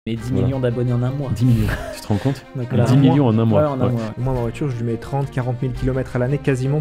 Mais 10 millions d'abonnés en un mois. 10 millions, tu te rends compte? Donc, 10 millions en un mois. Ouais, en un mois. Moi, ma voiture, je lui mets 30-40 000 km à l'année quasiment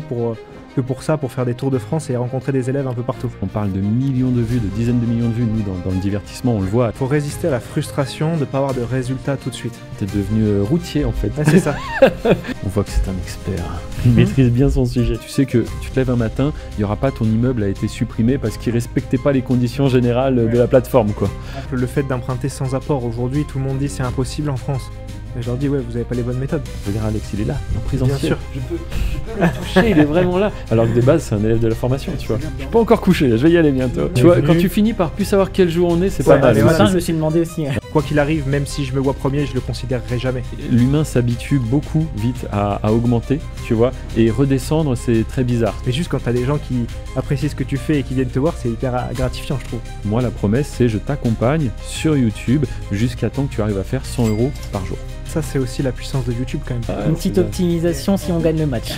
que pour ça, pour faire des tours de France et rencontrer des élèves un peu partout. On parle de millions de vues, de dizaines de millions de vues, nous, dans le divertissement, on le voit. Il faut résister à la frustration de ne pas avoir de résultats tout de suite. T'es devenu routier, en fait. Ouais, c'est ça. On voit que c'est un expert. Il maîtrise bien son sujet. Tu sais que tu te lèves un matin, il n'y aura pas ton immeuble a été supprimé parce qu'il ne respectait pas les conditions générales de la plateforme, quoi. Le fait d'emprunter sans apport, aujourd'hui, tout le monde dit c'est impossible en France. Et je leur dis, ouais, vous n'avez pas les bonnes méthodes. Regarde Alex, il est là, en présentiel. Bien sûr. Je peux le toucher, il est vraiment là. Alors que de base, c'est un élève de la formation, tu vois. Je suis pas encore couché, je vais y aller bientôt. Tu vois, quand tu finis par plus savoir quel jour on est, c'est pas mal. Mais voilà, ça, je me suis demandé aussi. Quoi qu'il arrive, même si je me vois premier, je le considérerai jamais. L'humain s'habitue beaucoup vite à augmenter, tu vois, et redescendre, c'est très bizarre. Mais juste quand t'as des gens qui apprécient ce que tu fais et qui viennent te voir, c'est hyper gratifiant, je trouve. Moi, la promesse, c'est je t'accompagne sur YouTube jusqu'à temps que tu arrives à faire 100 € par jour. Ça, c'est aussi la puissance de YouTube quand même. Une petite optimisation si on gagne le match.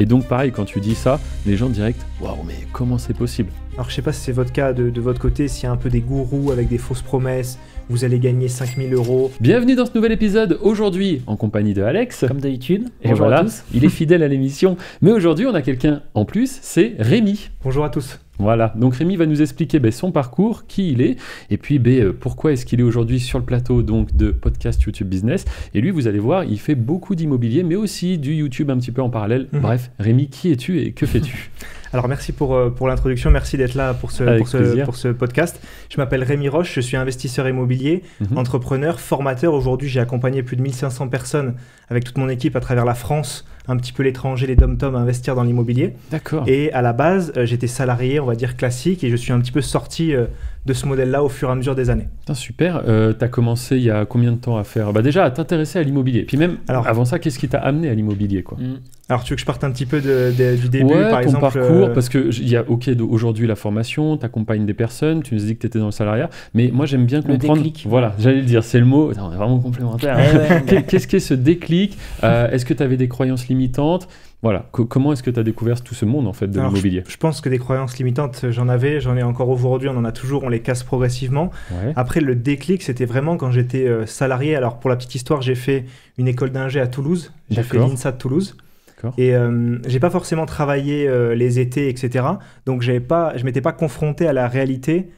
Et donc, pareil, quand tu dis ça, les gens direct, waouh, mais comment c'est possible? Alors, je sais pas si c'est votre cas de votre côté, s'il y a un peu des gourous avec des fausses promesses, vous allez gagner 5 000 €. Bienvenue dans ce nouvel épisode, aujourd'hui en compagnie de Alex. Comme d'habitude. Et Bonjour voilà, à tous. il est fidèle à l'émission. Mais aujourd'hui, on a quelqu'un en plus, c'est Rémi. Bonjour à tous. Voilà, donc Rémi va nous expliquer son parcours, qui il est, et puis pourquoi est-ce qu'il est aujourd'hui sur le plateau donc, de podcast YouTube Business. Et lui, vous allez voir, il fait beaucoup d'immobilier, mais aussi du YouTube un petit peu en parallèle. Bref, Rémi, qui es-tu et que fais-tu? Alors merci pour l'introduction, merci d'être là pour ce podcast. Je m'appelle Rémi Roche, je suis investisseur immobilier, entrepreneur, formateur. Aujourd'hui, j'ai accompagné plus de 1500 personnes avec toute mon équipe à travers la France, un petit peu l'étranger, les dom-toms à investir dans l'immobilier. D'accord. Et à la base, j'étais salarié, on va dire classique, et je suis un petit peu sorti de ce modèle-là au fur et à mesure des années. Putain, super. T'as commencé il y a combien de temps à faire déjà à t'intéresser à l'immobilier. Puis même avant ça, qu'est-ce qui t'a amené à l'immobilier, quoi? Alors, tu veux que je parte un petit peu du début, par ton exemple parcours, parce qu'il y a aujourd'hui la formation, t'accompagnes des personnes, tu nous dis que t'étais dans le salariat, mais moi j'aime bien comprendre. Le déclic. Voilà, j'allais le dire, c'est le mot. Attends, on est vraiment complémentaires. Qu'est-ce qu'est ce déclic? Est-ce que tu avais des croyances limitantes? Voilà, comment est-ce que tu as découvert tout ce monde en fait de l'immobilier? Je pense que des croyances limitantes, j'en ai encore aujourd'hui, on en a toujours, on les casse progressivement. Ouais. Après, le déclic, c'était vraiment quand j'étais salarié. Alors, pour la petite histoire, j'ai fait une école d'ingé à Toulouse, j'ai fait l'INSA de Toulouse. Et j'ai pas forcément travaillé les étés, etc. Donc, je m'étais pas confronté à la réalité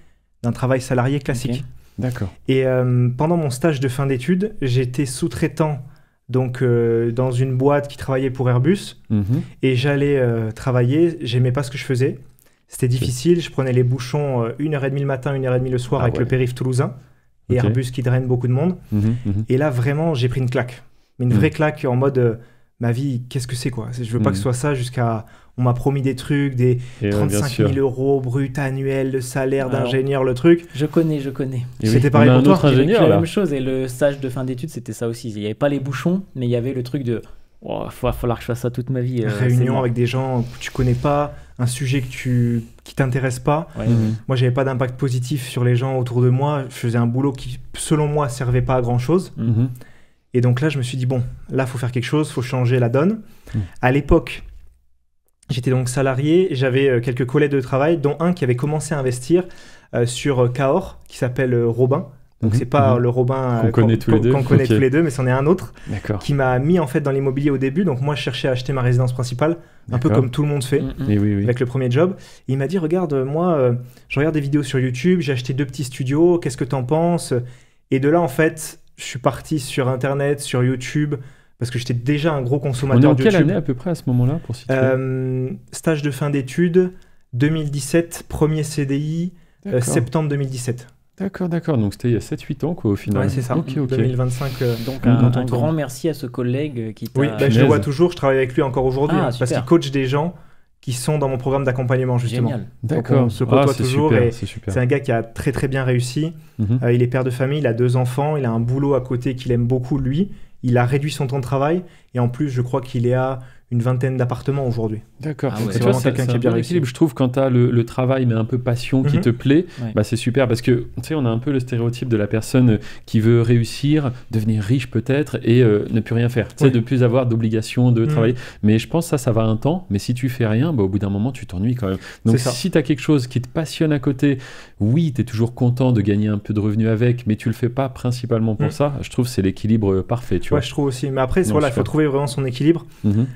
d'un travail salarié classique. Okay. D'accord. Et pendant mon stage de fin d'études, j'étais sous-traitant donc dans une boîte qui travaillait pour Airbus, et j'allais travailler, j'aimais pas ce que je faisais, c'était difficile, je prenais les bouchons 1h30 le matin, 1h30 le soir avec le périph' toulousain, et Airbus qui draine beaucoup de monde, et là vraiment j'ai pris une claque, mais une vraie claque en mode ma vie, qu'est-ce que c'est quoi, je veux pas que ce soit ça jusqu'à... On m'a promis des trucs, des 35 000 € bruts annuels de salaire d'ingénieur, le truc. Je connais. C'était pareil pour toi. C'était la même chose, et le stage de fin d'études, c'était ça aussi. Il n'y avait pas les bouchons, mais il y avait le truc de « il va falloir que je fasse ça toute ma vie ». Réunion avec des gens que tu connais pas, un sujet qui t'intéresse pas. Ouais, Moi, j'avais pas d'impact positif sur les gens autour de moi. Je faisais un boulot qui, selon moi, servait pas à grand-chose. Et donc là, je me suis dit, bon, là, il faut faire quelque chose, il faut changer la donne. À l'époque... J'étais donc salarié, j'avais quelques collègues de travail, dont un qui avait commencé à investir sur Cahors, qui s'appelle Robin. Donc c'est pas le Robin qu'on connaît tous les deux, mais c'en est un autre qui m'a mis en fait dans l'immobilier au début. Donc moi je cherchais à acheter ma résidence principale, un peu comme tout le monde fait, avec le premier job. Et il m'a dit, regarde, moi je regarde des vidéos sur YouTube, j'ai acheté 2 petits studios, qu'est-ce que t'en penses? Et de là en fait, je suis parti sur Internet, sur YouTube, parce que j'étais déjà un gros consommateur de YouTube. On est en quelle année à peu près à ce moment-là pour situer? Stage de fin d'études, 2017, premier CDI, septembre 2017. D'accord. Donc c'était il y a 7-8 ans quoi au final. Ouais, c'est ça. Ok. 2025. Donc un grand merci à ce collègue qui t'a... Oui, je le vois toujours, je travaille avec lui encore aujourd'hui, parce qu'il coach des gens qui sont dans mon programme d'accompagnement justement. Génial. D'accord. Donc on se côtoie toujours, super, et c'est un gars qui a très très bien réussi. Il est père de famille, il a 2 enfants, il a un boulot à côté qu'il aime beaucoup lui. Il a réduit son temps de travail, et en plus, je crois qu'il est à une vingtaine d'appartements aujourd'hui. D'accord. Ah ouais. C'est vraiment quelqu'un qui a bien réussi. Équilibre. Je trouve quand tu as le travail, mais un peu passion qui te plaît, c'est super parce que tu sais, on a un peu le stéréotype de la personne qui veut réussir, devenir riche peut-être et ne plus rien faire. Tu sais, de plus avoir d'obligation de travailler. Mais je pense que ça va un temps. Mais si tu fais rien, au bout d'un moment, tu t'ennuies quand même. Donc si tu as quelque chose qui te passionne à côté, oui, tu es toujours content de gagner un peu de revenus avec, mais tu le fais pas principalement pour ça. Je trouve que c'est l'équilibre parfait. Tu vois. Je trouve aussi. Mais après, il faut trouver vraiment son équilibre.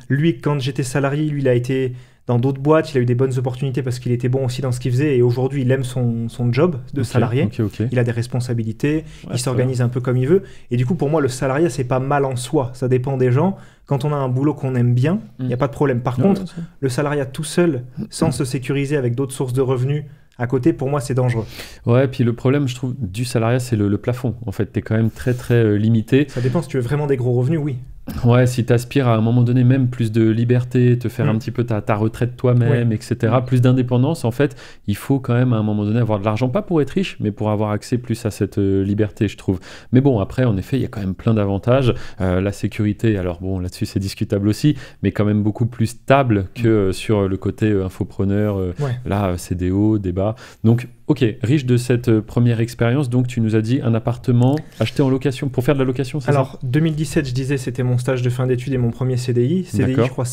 Lui, quand j'étais salarié, lui, il a été dans d'autres boîtes, il a eu des bonnes opportunités parce qu'il était bon aussi dans ce qu'il faisait et aujourd'hui, il aime son job de salarié. Il a des responsabilités, il s'organise un peu comme il veut. Et du coup, pour moi, le salariat, c'est pas mal en soi. Ça dépend des gens. Quand on a un boulot qu'on aime bien, il n'y a pas de problème. Par contre, le salariat tout seul, sans se sécuriser avec d'autres sources de revenus, à côté, pour moi, c'est dangereux. Ouais, puis le problème, je trouve, du salariat, c'est le plafond. En fait, tu es quand même très, très limité. Ça dépend si tu veux vraiment des gros revenus, oui. Ouais, si tu aspires à un moment donné même plus de liberté, te faire un petit peu ta retraite toi-même, etc., plus d'indépendance, en fait, il faut quand même à un moment donné avoir de l'argent, pas pour être riche, mais pour avoir accès plus à cette liberté, je trouve. Mais bon, après, en effet, il y a quand même plein d'avantages. La sécurité, alors bon, là-dessus, c'est discutable aussi, mais quand même beaucoup plus stable que sur le côté infopreneur, là, c'est des hauts, des bas. Donc, ok, riche de cette première expérience, donc tu nous as dit un appartement acheté en location, pour faire de la location, c'est ça ? Alors, 2017, je disais, c'était mon stage de fin d'études et mon premier CDI. CDI, je crois,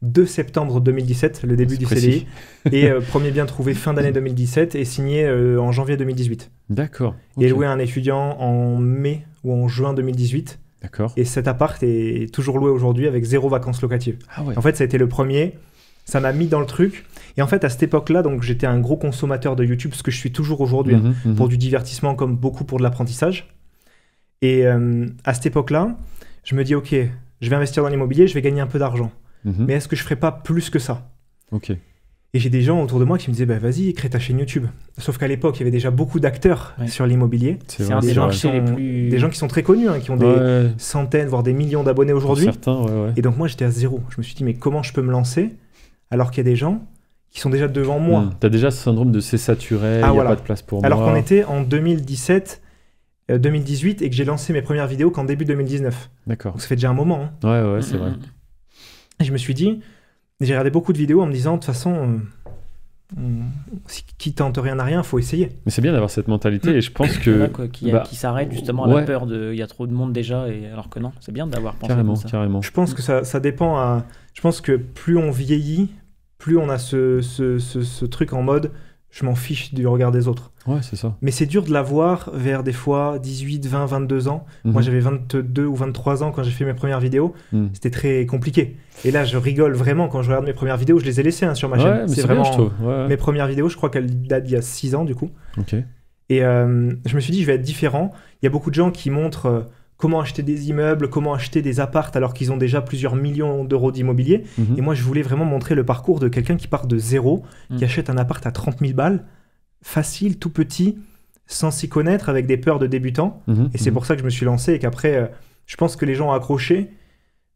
2 septembre 2017, le début du CDI. Et premier bien trouvé fin d'année 2017 et signé en janvier 2018. D'accord. Et loué à un étudiant en mai ou en juin 2018. D'accord. Et cet appart est toujours loué aujourd'hui avec 0 vacances locatives. Ah ouais. En fait, ça a été le premier. Ça m'a mis dans le truc. Et en fait, à cette époque-là, donc j'étais un gros consommateur de YouTube, ce que je suis toujours aujourd'hui, pour du divertissement comme beaucoup pour de l'apprentissage. Et à cette époque-là, je me dis, ok, je vais investir dans l'immobilier, je vais gagner un peu d'argent. Mais est-ce que je ne ferais pas plus que ça ? Ok. Et j'ai des gens autour de moi qui me disaient, bah, vas-y, crée ta chaîne YouTube. Sauf qu'à l'époque, il y avait déjà beaucoup d'acteurs sur l'immobilier. C'est un des marchés les plus... Des gens qui sont très connus, qui ont des centaines, voire des millions d'abonnés aujourd'hui. Certains, Et donc moi, j'étais à 0. Je me suis dit, mais comment je peux me lancer alors qu'il y a des gens qui sont déjà devant moi. Tu as déjà ce syndrome de c'est saturé, il n'y a pas de place pour alors moi. Alors qu'on était en 2017, 2018 et que j'ai lancé mes premières vidéos qu'en début 2019. D'accord. Donc ça fait déjà un moment. Ouais, c'est vrai. Et je me suis dit, j'ai regardé beaucoup de vidéos en me disant, de toute façon, qui tente rien à rien, il faut essayer. Mais c'est bien d'avoir cette mentalité et je pense que... qui s'arrête justement à la peur de... Il y a trop de monde déjà, alors que non, c'est bien d'avoir pensé comme ça. Carrément. Je pense que ça dépend à... Je pense que plus on vieillit, plus on a ce truc en mode je m'en fiche du regard des autres. Ouais, c'est ça. Mais c'est dur de l'avoir vers des fois 18, 20, 22 ans. Moi, j'avais 22 ou 23 ans quand j'ai fait mes premières vidéos. C'était très compliqué. Et là, je rigole vraiment quand je regarde mes premières vidéos. Je les ai laissées sur ma chaîne. C'est vraiment bien, je trouve. Mes premières vidéos. Je crois qu'elles datent d'il y a 6 ans, du coup. Ok. Et je me suis dit, je vais être différent. Il y a beaucoup de gens qui montrent... comment acheter des immeubles, comment acheter des apparts alors qu'ils ont déjà plusieurs millions d'euros d'immobilier. Et moi, je voulais vraiment montrer le parcours de quelqu'un qui part de zéro, qui achète un appart à 30 000 balles, facile, tout petit, sans s'y connaître, avec des peurs de débutant. Et c'est pour ça que je me suis lancé et qu'après, je pense que les gens ont accroché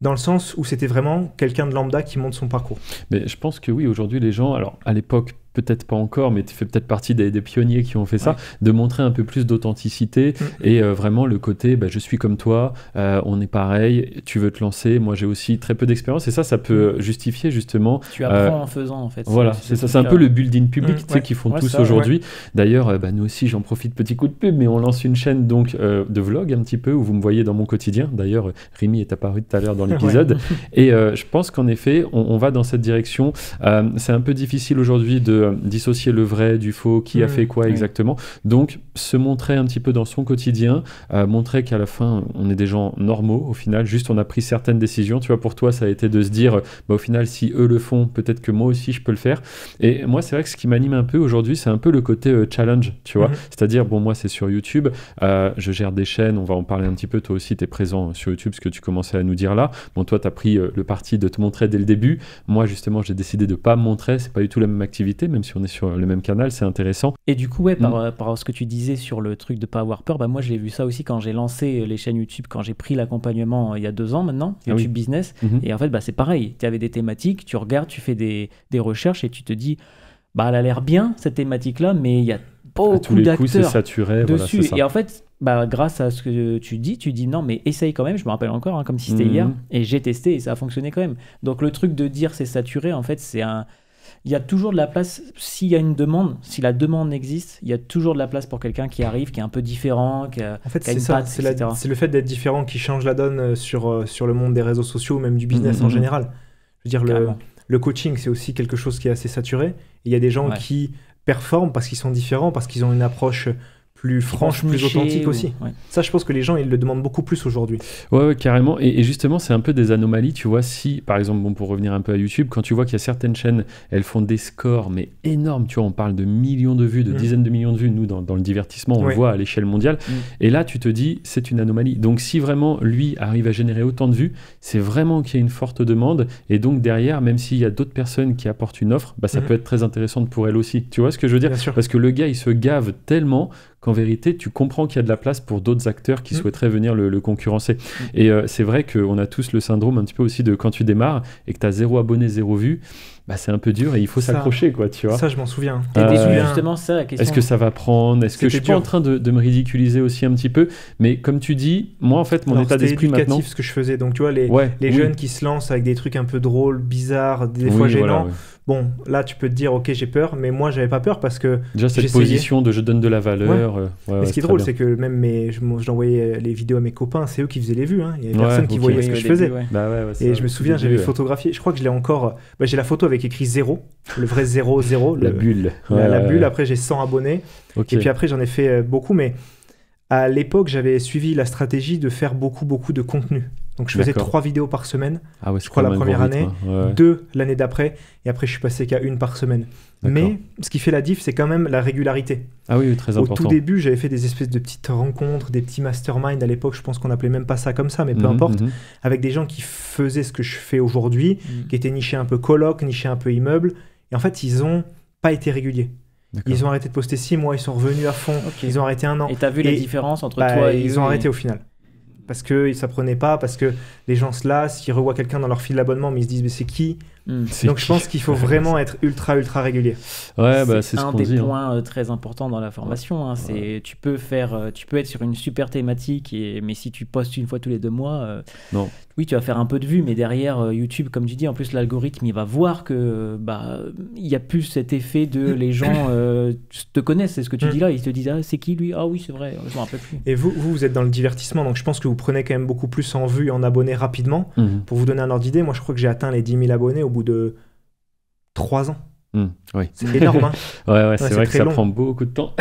dans le sens où c'était vraiment quelqu'un de lambda qui monte son parcours. Mais je pense que oui, aujourd'hui, les gens, alors à l'époque, peut-être pas encore, mais tu fais peut-être partie des pionniers qui ont fait ça, de montrer un peu plus d'authenticité et vraiment le côté je suis comme toi, on est pareil, tu veux te lancer, moi j'ai aussi très peu d'expérience et ça peut justifier justement. Tu apprends en faisant en fait. Voilà, c'est un peu le building public qu'ils font tous aujourd'hui. D'ailleurs, nous aussi j'en profite, petit coup de pub, mais on lance une chaîne donc de vlog un petit peu où vous me voyez dans mon quotidien. D'ailleurs, Rémi est apparu tout à l'heure dans l'épisode et je pense qu'en effet, on va dans cette direction. C'est un peu difficile aujourd'hui de dissocier le vrai du faux, qui a fait quoi exactement. Donc, se montrer un petit peu dans son quotidien, montrer qu'à la fin, on est des gens normaux, au final, juste on a pris certaines décisions. Tu vois, pour toi, ça a été de se dire, au final, si eux le font, peut-être que moi aussi, je peux le faire. Et moi, c'est vrai que ce qui m'anime un peu aujourd'hui, c'est un peu le côté challenge, tu vois. C'est-à-dire, moi, c'est sur YouTube, je gère des chaînes, on va en parler un petit peu. Toi aussi, tu es présent sur YouTube, ce que tu commençais à nous dire là. Bon, toi, tu as pris le parti de te montrer dès le début. Moi, justement, j'ai décidé de pas me montrer. C'est pas du tout la même activité, même si on est sur le même canal, c'est intéressant. Et du coup, par ce que tu disais sur le truc de pas avoir peur, moi j'ai vu ça aussi quand j'ai lancé les chaînes YouTube, quand j'ai pris l'accompagnement il y a 2 ans maintenant, YouTube Business. Et en fait, c'est pareil, tu avais des thématiques, tu regardes, tu fais des recherches et tu te dis, elle a l'air bien cette thématique-là, mais il y a beaucoup d'acteurs c'est saturé, dessus. Voilà, c'est ça. Et en fait, grâce à ce que tu dis non, mais essaye quand même. Je me rappelle encore, comme si c'était hier, et j'ai testé et ça a fonctionné quand même. Donc le truc de dire c'est saturé, en fait, il y a toujours de la place. S'il y a une demande, si la demande existe, il y a toujours de la place pour quelqu'un qui arrive, qui est un peu différent, en fait, c'est ça, c'est le fait d'être différent qui change la donne sur le monde des réseaux sociaux, même du business en général. Je veux dire, le coaching, c'est aussi quelque chose qui est assez saturé. Il y a des gens qui performent parce qu'ils sont différents, parce qu'ils ont une approche plus franche, plus authentique aussi. Ça, je pense que les gens, ils le demandent beaucoup plus aujourd'hui. Ouais, carrément. Et justement, c'est un peu des anomalies, tu vois. Si, par exemple, pour revenir un peu à YouTube, quand tu vois qu'il y a certaines chaînes, elles font des scores, mais énormes, tu vois, on parle de millions de vues, de dizaines de millions de vues. Nous, dans le divertissement, on le voit à l'échelle mondiale. Et là, tu te dis, c'est une anomalie. Donc, si vraiment, lui, arrive à générer autant de vues, c'est vraiment qu'il y a une forte demande. Et donc, derrière, même s'il y a d'autres personnes qui apportent une offre, ça peut être très intéressant pour elle aussi. Tu vois ce que je veux dire ? Parce que le gars, il se gave tellement qu'en vérité, tu comprends qu'il y a de la place pour d'autres acteurs qui souhaiteraient venir le concurrencer. Et c'est vrai qu'on a tous le syndrome un petit peu aussi de quand tu démarres et que tu as 0 abonné, 0 vue, c'est un peu dur et il faut s'accrocher, quoi, tu vois. Ça, je m'en souviens. Justement, ça, la question. Est-ce que ça va prendre ? Est-ce que je suis pas en train de me ridiculiser aussi un petit peu ? Mais comme tu dis, moi, en fait, mon état d'esprit maintenant... ce que je faisais. Donc, tu vois, les jeunes qui se lancent avec des trucs un peu drôles, bizarres, des fois gênants. Bon, là, tu peux te dire, ok, j'ai peur, mais moi, j'avais pas peur parce que déjà, cette position de je donne de la valeur... mais ce qui est drôle, c'est que même j'envoyais les vidéos à mes copains, c'est eux qui faisaient les vues. Il y avait personne qui voyait ce que je faisais. Et je me souviens, j'avais photographié, je crois que je l'ai encore... j'ai la photo avec écrit 0, le vrai 0, 0. La bulle. La bulle, après, j'ai 100 abonnés. Et puis après, j'en ai fait beaucoup, mais à l'époque, j'avais suivi la stratégie de faire beaucoup de contenu. Donc je faisais 3 vidéos par semaine, je crois la première année, 2 l'année d'après, et après je suis passé qu'à 1 par semaine. Mais ce qui fait la diff, c'est quand même la régularité. Ah oui, très important. Au tout début, j'avais fait des espèces de petites rencontres, des petits masterminds à l'époque, je pense qu'on n'appelait même pas ça comme ça, mais peu importe, avec des gens qui faisaient ce que je fais aujourd'hui, qui étaient nichés un peu coloc, nichés un peu immeuble, et en fait, ils n'ont pas été réguliers. Ils ont arrêté de poster 6 mois, ils sont revenus à fond, ils ont arrêté 1 an. Et tu as vu la différence entre toi et ils ont arrêté au final. Parce qu'ils ne s'apprenaient pas, parce que les gens se lassent, ils revoient quelqu'un dans leur fil d'abonnement, mais ils se disent mais c'est qui ? Donc je pense qu'il faut vraiment être ultra régulier. C'est ce des points très importants dans la formation. Tu peux être sur une super thématique, mais si tu postes une fois tous les 2 mois, oui, tu vas faire un peu de vues, mais derrière YouTube, comme tu dis, en plus l'algorithme il va voir que il y a plus cet effet de les gens te connaissent, c'est ce que tu dis là, ils te disent c'est qui lui ? Ah oui, c'est vrai, je m'en rappelle plus. Et vous êtes dans le divertissement, donc je pense que vous prenez quand même beaucoup plus en vues et en abonnés rapidement. Pour vous donner un ordre d'idée, moi je crois que j'ai atteint les 10 000 abonnés au bout de 3 ans. C'est énorme. C'est vrai que ça prend beaucoup de temps.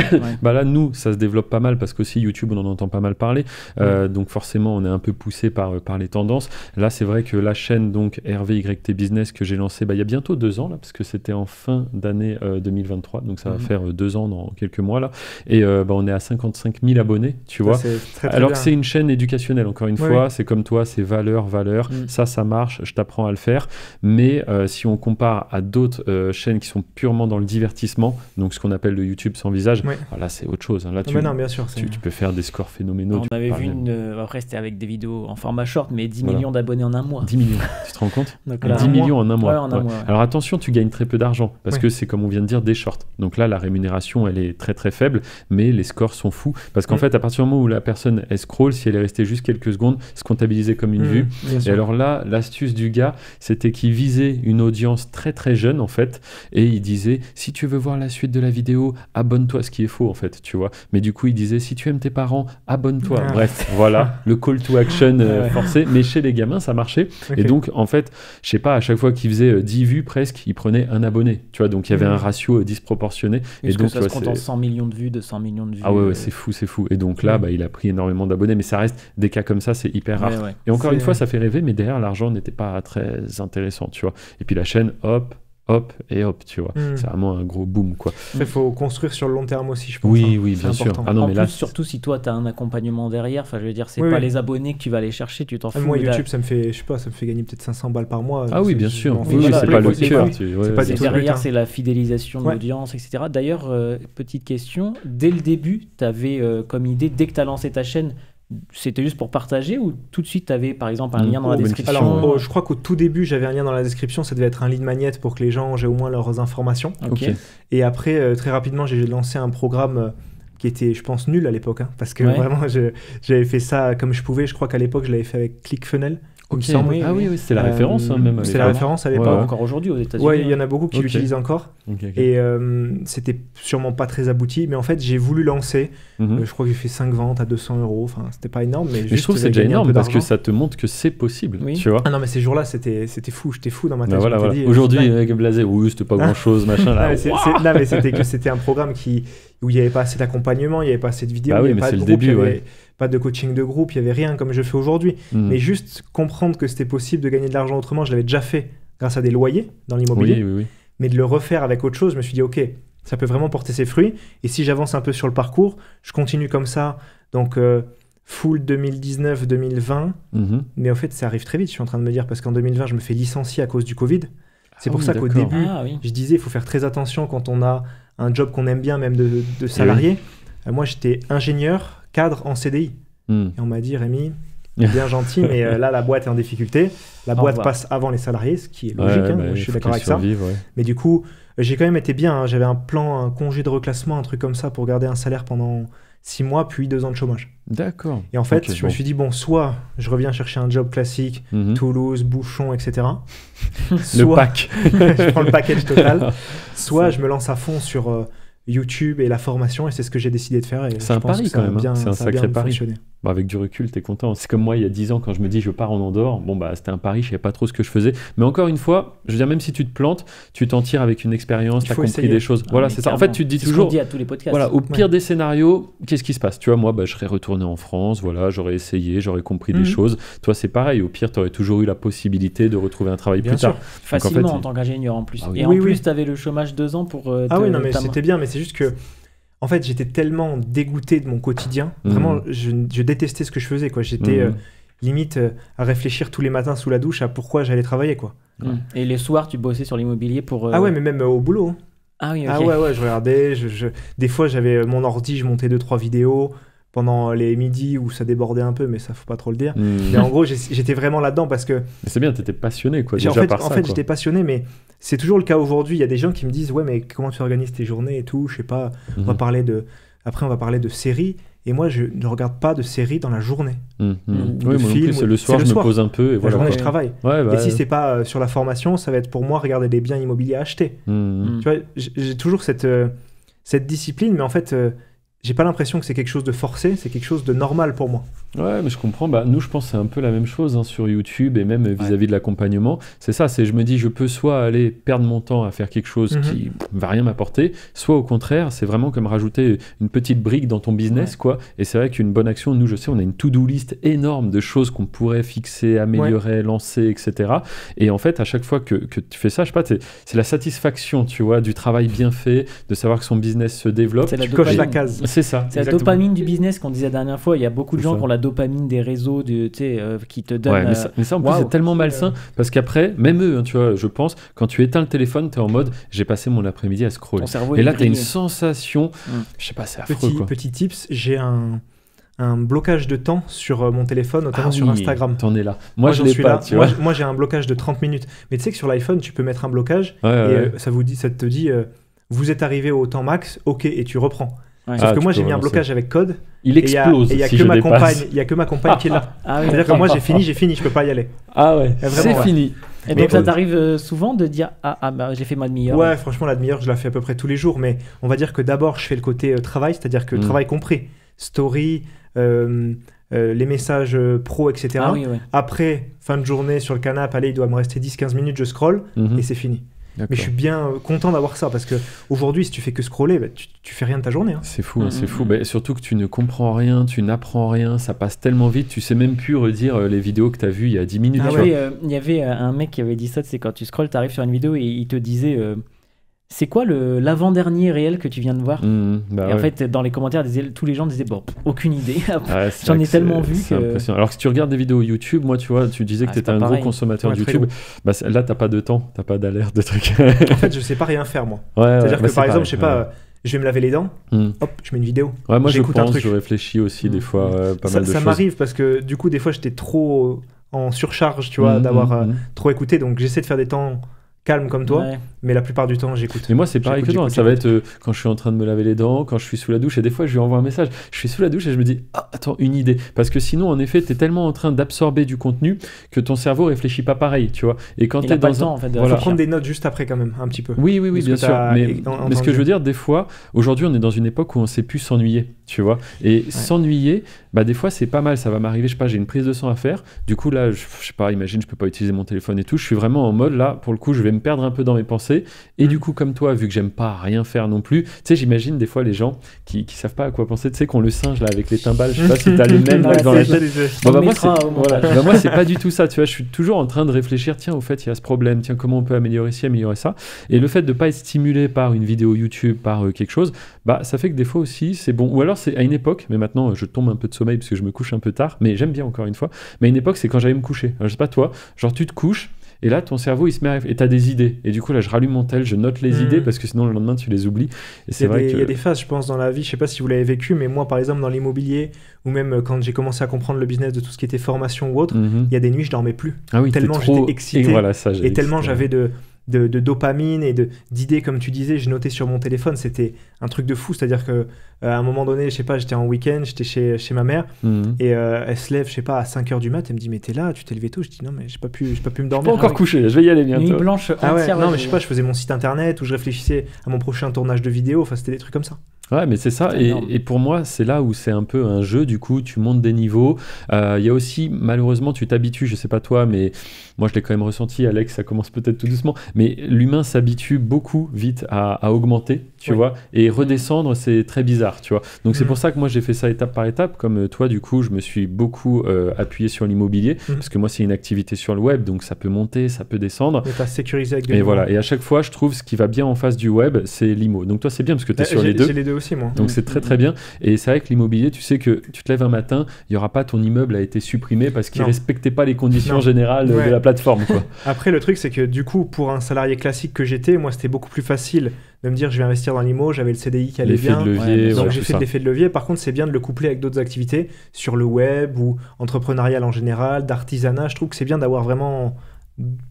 Là, nous, ça se développe pas mal parce qu'aussi YouTube, on en entend pas mal parler. Donc forcément, on est un peu poussé par les tendances. Là, c'est vrai que la chaîne donc RVYT Business que j'ai lancée il y a bientôt 2 ans, là, parce que c'était en fin d'année 2023. Donc ça va faire 2 ans dans quelques mois. Là. Et on est à 55 000 abonnés, tu vois. Très alors bien. que c'est une chaîne éducationnelle, encore une fois. C'est comme toi, c'est valeur. Ça marche, je t'apprends à le faire. Mais si on compare à d'autres chaînes qui sont purement dans le divertissement, donc ce qu'on appelle le YouTube sans visage, là c'est autre chose. Là, bien sûr, tu peux faire des scores phénoménaux. On avait vu après c'était avec des vidéos en format short, mais 10 millions d'abonnés en 1 mois. 10 millions, tu te rends compte? Donc, 10 millions en un mois. En un mois. Alors attention, tu gagnes très peu d'argent, parce que c'est comme on vient de dire des shorts. Donc là, la rémunération, elle est très très faible, mais les scores sont fous. Parce qu'en fait, à partir du moment où la personne, elle scroll, si elle est restée juste quelques secondes, c'est comptabilisé comme une vue. Et alors là, l'astuce du gars, c'était qu'il visait une audience très très jeune, en fait, et il disait, si tu veux voir la suite de la vidéo, abonne-toi, ce qui est faux, en fait, tu vois. Mais du coup, il disait, si tu aimes tes parents, abonne-toi. Bref, voilà, le call to action forcé. Mais chez les gamins, ça marchait. Et donc, en fait, je sais pas, à chaque fois qu'il faisait 10 vues presque, il prenait un abonné, tu vois. Donc, il y avait un ratio disproportionné. Et donc, ça se compte en 100 millions de vues, 200 millions de vues. Ah ouais, c'est fou, c'est fou. Et donc là, il a pris énormément d'abonnés, mais ça reste des cas comme ça, c'est hyper rare. Et encore une fois, ça fait rêver, mais derrière, l'argent n'était pas très intéressant, tu vois. Et puis la chaîne, hop, et hop, tu vois. C'est vraiment un gros boom, quoi. Il faut construire sur le long terme aussi, je pense. Oui, bien sûr. Ah non, mais là, surtout si toi, tu as un accompagnement derrière, enfin, je veux dire, c'est pas les abonnés que tu vas aller chercher, tu t'en fous. Moi, YouTube, ça me fait, ça me fait gagner peut-être 500 balles par mois. Ah oui, bien sûr. C'est pas le cœur. Derrière, c'est la fidélisation de l'audience, etc. D'ailleurs, petite question, dès le début, tu avais comme idée, dès que tu as lancé ta chaîne, c'était juste pour partager ou tout de suite tu avais par exemple un lien dans la description? Alors, je crois qu'au tout début, j'avais un lien dans la description, ça devait être un lead magnet pour que les gens aient au moins leurs informations. Okay. Et après, très rapidement, j'ai lancé un programme qui était, je pense, nul à l'époque, parce que vraiment, j'avais fait ça comme je pouvais. Je crois qu'à l'époque, je l'avais fait avec ClickFunnels. Okay. Oui, c'est la référence même. C'est la référence à l'époque. Encore aujourd'hui aux États-Unis. Ouais, il y en a beaucoup qui l'utilisent encore. Et c'était sûrement pas très abouti, mais en fait, j'ai voulu lancer. Je crois que j'ai fait 5 ventes à 200 €. Enfin, c'était pas énorme, mais je trouve que c'est déjà énorme parce que ça te montre que c'est possible. Tu vois. Ah non, mais ces jours-là, c'était fou. J'étais fou dans ma tête. Voilà. Aujourd'hui, avec Blasé, c'était pas grand-chose, machin. Là. Non, mais c'était un programme où il n'y avait pas assez d'accompagnement, il n'y avait pas assez de vidéos, il n'y avait pas de groupe, pas de coaching de groupe, il n'y avait rien comme je fais aujourd'hui. Mais juste comprendre que c'était possible de gagner de l'argent autrement, je l'avais déjà fait grâce à des loyers dans l'immobilier. Oui. Mais de le refaire avec autre chose, je me suis dit, ok, ça peut vraiment porter ses fruits. Et si j'avance un peu sur le parcours, je continue comme ça. Donc, full 2019-2020. Mais en fait, ça arrive très vite, je suis en train de me dire, parce qu'en 2020, je me fais licencier à cause du Covid. C'est pour ça qu'au début, je disais, il faut faire très attention quand on a un job qu'on aime bien, même de salarié. Moi, j'étais ingénieur, cadre en CDI. Et on m'a dit, Rémi, bien gentil, mais là, la boîte est en difficulté. La boîte passe avant les salariés, ce qui est logique. Je suis d'accord avec ça. Mais du coup, j'ai quand même été bien. J'avais un plan, un congé de reclassement, un truc comme ça pour garder un salaire pendant 6 mois, puis 2 ans de chômage. D'accord. Et en fait, je me suis dit, soit je reviens chercher un job classique, Toulouse, bouchon, etc. Le pack. Je prends le package total. Soit je me lance à fond sur YouTube et la formation, et c'est ce que j'ai décidé de faire. C'est un pari quand même, c'est un sacré pari. Avec du recul, t'es content. C'est comme moi, il y a 10 ans, quand je me dis je pars en Andorre, c'était un pari, je savais pas trop ce que je faisais. Mais encore une fois, je veux dire, même si tu te plantes, tu t'en tires avec une expérience, tu as compris des choses. Voilà, c'est ça. En fait, tu te dis toujours. C'est ce qu'on dit à tous les podcasts. Voilà, au pire des scénarios, qu'est-ce qui se passe? Tu vois, moi, je serais retourné en France, voilà, j'aurais essayé, j'aurais compris des choses. Toi, c'est pareil. Au pire, tu aurais toujours eu la possibilité de retrouver un travail plus tard. Facilement en tant qu'ingénieur en plus. Et en plus, tu avais le chômage 2 ans pour. Ah oui, non, mais c'était bien, mais c'est juste que. En fait, j'étais tellement dégoûté de mon quotidien. Vraiment, je détestais ce que je faisais, quoi. J'étais limite à réfléchir tous les matins sous la douche à pourquoi j'allais travailler, quoi. Et les soirs, tu bossais sur l'immobilier pour... Ah ouais, mais même au boulot. Ah oui, ok. Ah ouais, je regardais. Des fois, j'avais mon ordi, je montais 2-3 vidéos pendant les midis où ça débordait un peu, mais ça, faut pas trop le dire. Mais en gros, j'étais vraiment là-dedans parce que... Mais c'est bien, t'étais passionné, quoi, déjà par ça. En fait, j'étais passionné, mais... C'est toujours le cas aujourd'hui. Il y a des gens qui me disent « Ouais, mais comment tu organises tes journées et tout ?» Je sais pas. On va parler Après, on va parler de séries. Et moi, je ne regarde pas de séries dans la journée. Oui, moi non plus, c'est le soir, je me pose un peu. Et voilà, la journée, je travaille. Et si c'est pas sur la formation, ça va être pour moi regarder des biens immobiliers à acheter. Tu vois, j'ai toujours cette discipline, mais en fait... j'ai pas l'impression que c'est quelque chose de forcé, c'est quelque chose de normal pour moi. Ouais, mais je comprends. Nous, je pense que c'est un peu la même chose sur YouTube et même vis-à-vis de l'accompagnement. C'est ça, je me dis, je peux soit aller perdre mon temps à faire quelque chose qui va rien m'apporter, soit au contraire, c'est vraiment comme rajouter une petite brique dans ton business, quoi. Et c'est vrai qu'une bonne action, nous, je sais, on a une to-do list énorme de choses qu'on pourrait fixer, améliorer, lancer, etc. Et en fait, à chaque fois que tu fais ça, je sais pas, c'est la satisfaction, tu vois, du travail bien fait, de savoir que son business se développe. Tu coches la case. C'est ça. C'est la dopamine du business qu'on disait la dernière fois. Il y a beaucoup de gens qui ont la dopamine des réseaux qui te donnent. Ouais, mais ça en plus, c'est tellement malsain parce qu'après, même eux, tu vois, je pense, quand tu éteins le téléphone, tu es en mode j'ai passé mon après-midi à scroller. Et là, tu as une sensation, je sais pas, c'est affreux. Petit tips, j'ai un blocage de temps sur mon téléphone, notamment sur Instagram. T'en es là. Moi je l'ai pas, tu vois. Moi, j'ai un blocage de 30 minutes. Mais tu sais que sur l'iPhone, tu peux mettre un blocage et ça te dit vous êtes arrivé au temps max, ok, et tu reprends. Sauf que moi, j'ai mis un blocage avec code. Il explose. Et il n'y a que ma compagne qui est là. C'est-à-dire que moi, j'ai fini, je peux pas y aller. Ah ouais, c'est fini. Et donc, ça t'arrive souvent de dire j'ai fait ma demi-heure. Ouais, franchement, la demi-heure, je la fais à peu près tous les jours. Mais on va dire que d'abord, je fais le côté travail, c'est-à-dire que travail compris. Story, les messages pro, etc. Après, fin de journée sur le canapé, allez, il doit me rester 10-15 minutes, je scroll et c'est fini. Mais je suis bien content d'avoir ça parce qu'aujourd'hui, si tu fais que scroller, tu fais rien de ta journée. C'est fou, c'est fou. Surtout que tu ne comprends rien, tu n'apprends rien, ça passe tellement vite, tu sais même plus redire les vidéos que tu as vues il y a 10 minutes. Il y avait un mec qui avait dit ça, c'est quand tu scrolles, tu arrives sur une vidéo et il te disait c'est quoi l'avant-dernier réel que tu viens de voir en fait, dans les commentaires, tous les gens disaient aucune idée. J'en ai tellement vu que... impressionnant. Alors que si tu regardes des vidéos YouTube, moi, tu vois, tu disais que tu étais un gros consommateur de YouTube. Là, t'as pas de temps, t'as pas d'alerte, de trucs. En fait, je sais pas rien faire, moi. C'est-à-dire que par exemple, je sais pas, je vais me laver les dents, hop, je mets une vidéo. Ouais, moi je réfléchis aussi des fois pas mal de choses. Ça m'arrive parce que du coup, des fois, j'étais trop en surcharge, tu vois, d'avoir trop écouté. Donc, j'essaie de faire des temps calmes comme toi, mais la plupart du temps, j'écoute. Mais moi, c'est pareil que toi. Ça va être quand je suis en train de me laver les dents, quand je suis sous la douche, et des fois, je lui envoie un message. Je suis sous la douche et je me dis, ah, attends, une idée. Parce que sinon, en effet, tu es tellement en train d'absorber du contenu que ton cerveau réfléchit pas pareil, tu vois. Et quand tu es dans temps, en fait, il faut prendre des notes juste après, quand même, un petit peu. Oui, bien sûr. Mais ce que je veux dire, des fois, aujourd'hui, on est dans une époque où on sait plus s'ennuyer, tu vois. Et s'ennuyer, bah, des fois, c'est pas mal. Ça va m'arriver, je sais pas, j'ai une prise de sang à faire. Du coup, là, je sais pas, imagine, je peux pas utiliser mon téléphone et tout. Je suis vraiment en mode, là, pour le coup, je vais me perdre un peu dans mes pensées. Et du coup, comme toi, vu que j'aime pas rien faire non plus, tu sais, j'imagine des fois les gens qui savent pas à quoi penser, tu sais, qu'on le singe là avec les timbales, je sais pas si t'as les mêmes là dans la tête. Moi, c'est pas du tout ça, tu vois, je suis toujours en train de réfléchir, tiens, au fait, il y a ce problème, tiens, comment on peut améliorer ci, améliorer ça. Et le fait de pas être stimulé par une vidéo YouTube, par quelque chose, bah, ça fait que des fois aussi, c'est bon. Ou alors, c'est à une époque, mais maintenant, je tombe un peu de sommeil parce que je me couche un peu tard, mais j'aime bien encore une fois. Mais à une époque, c'est quand j'allais me coucher. Alors, je sais pas toi, genre, tu te couches. Et là, ton cerveau, il se met et t'as des idées. Et du coup, là, je rallume mon tel, je note les idées parce que sinon, le lendemain, tu les oublies. Et c'est vrai il y a des phases, je pense, dans la vie. Je sais pas si vous l'avez vécu, mais moi, par exemple, dans l'immobilier, ou même quand j'ai commencé à comprendre le business de tout ce qui était formation ou autre, il y a des nuits, je dormais plus. Ah oui, tellement j'étais excité. Et, voilà, ça, tellement j'avais de dopamine et d'idées, comme tu disais, je notais sur mon téléphone, c'était un truc de fou, c'est-à-dire que à un moment donné, je sais pas, j'étais en week-end, j'étais chez ma mère et elle se lève, je sais pas, à 5h du mat, elle me dit mais t'es là, tu t'es levé tôt, je dis non mais j'ai pas pu me dormir. Pas encore couché, je vais y aller bientôt. Nuit blanche entière. Non mais je sais pas, je faisais mon site internet où je réfléchissais à mon prochain tournage de vidéo, enfin c'était des trucs comme ça. Ouais, mais c'est ça. Et pour moi, c'est là où c'est un peu un jeu. Du coup, tu montes des niveaux. Il y a aussi, malheureusement, tu t'habitues. Je sais pas toi, mais moi, je l'ai quand même ressenti. Alex, ça commence peut-être tout doucement. Mais l'humain s'habitue beaucoup vite à augmenter, tu vois. Et redescendre, c'est très bizarre, tu vois. Donc, c'est pour ça que moi, j'ai fait ça étape par étape. Comme toi, du coup, je me suis beaucoup appuyé sur l'immobilier. Parce que moi, c'est une activité sur le web. Donc, ça peut monter, ça peut descendre. Et t'as sécurisé avec des Et voilà. Et à chaque fois, je trouve ce qui va bien en face du web, c'est l'IMO. Donc, toi, c'est bien parce que tu es sur les deux. J'ai les deux aussi, moi. Donc c'est très très bien. Et c'est vrai que l'immobilier, tu sais que tu te lèves un matin, il n'y aura pas ton immeuble a été supprimé parce qu'il ne respectait pas les conditions générales de la plateforme, quoi. Après, le truc, c'est que du coup, pour un salarié classique que j'étais, moi, c'était beaucoup plus facile de me dire je vais investir dans l'IMO, j'avais le CDI qui allait bien. L'effet de levier, donc j'ai fait l'effet de levier. Par contre, c'est bien de le coupler avec d'autres activités sur le web ou entrepreneurial en général, d'artisanat. Je trouve que c'est bien d'avoir vraiment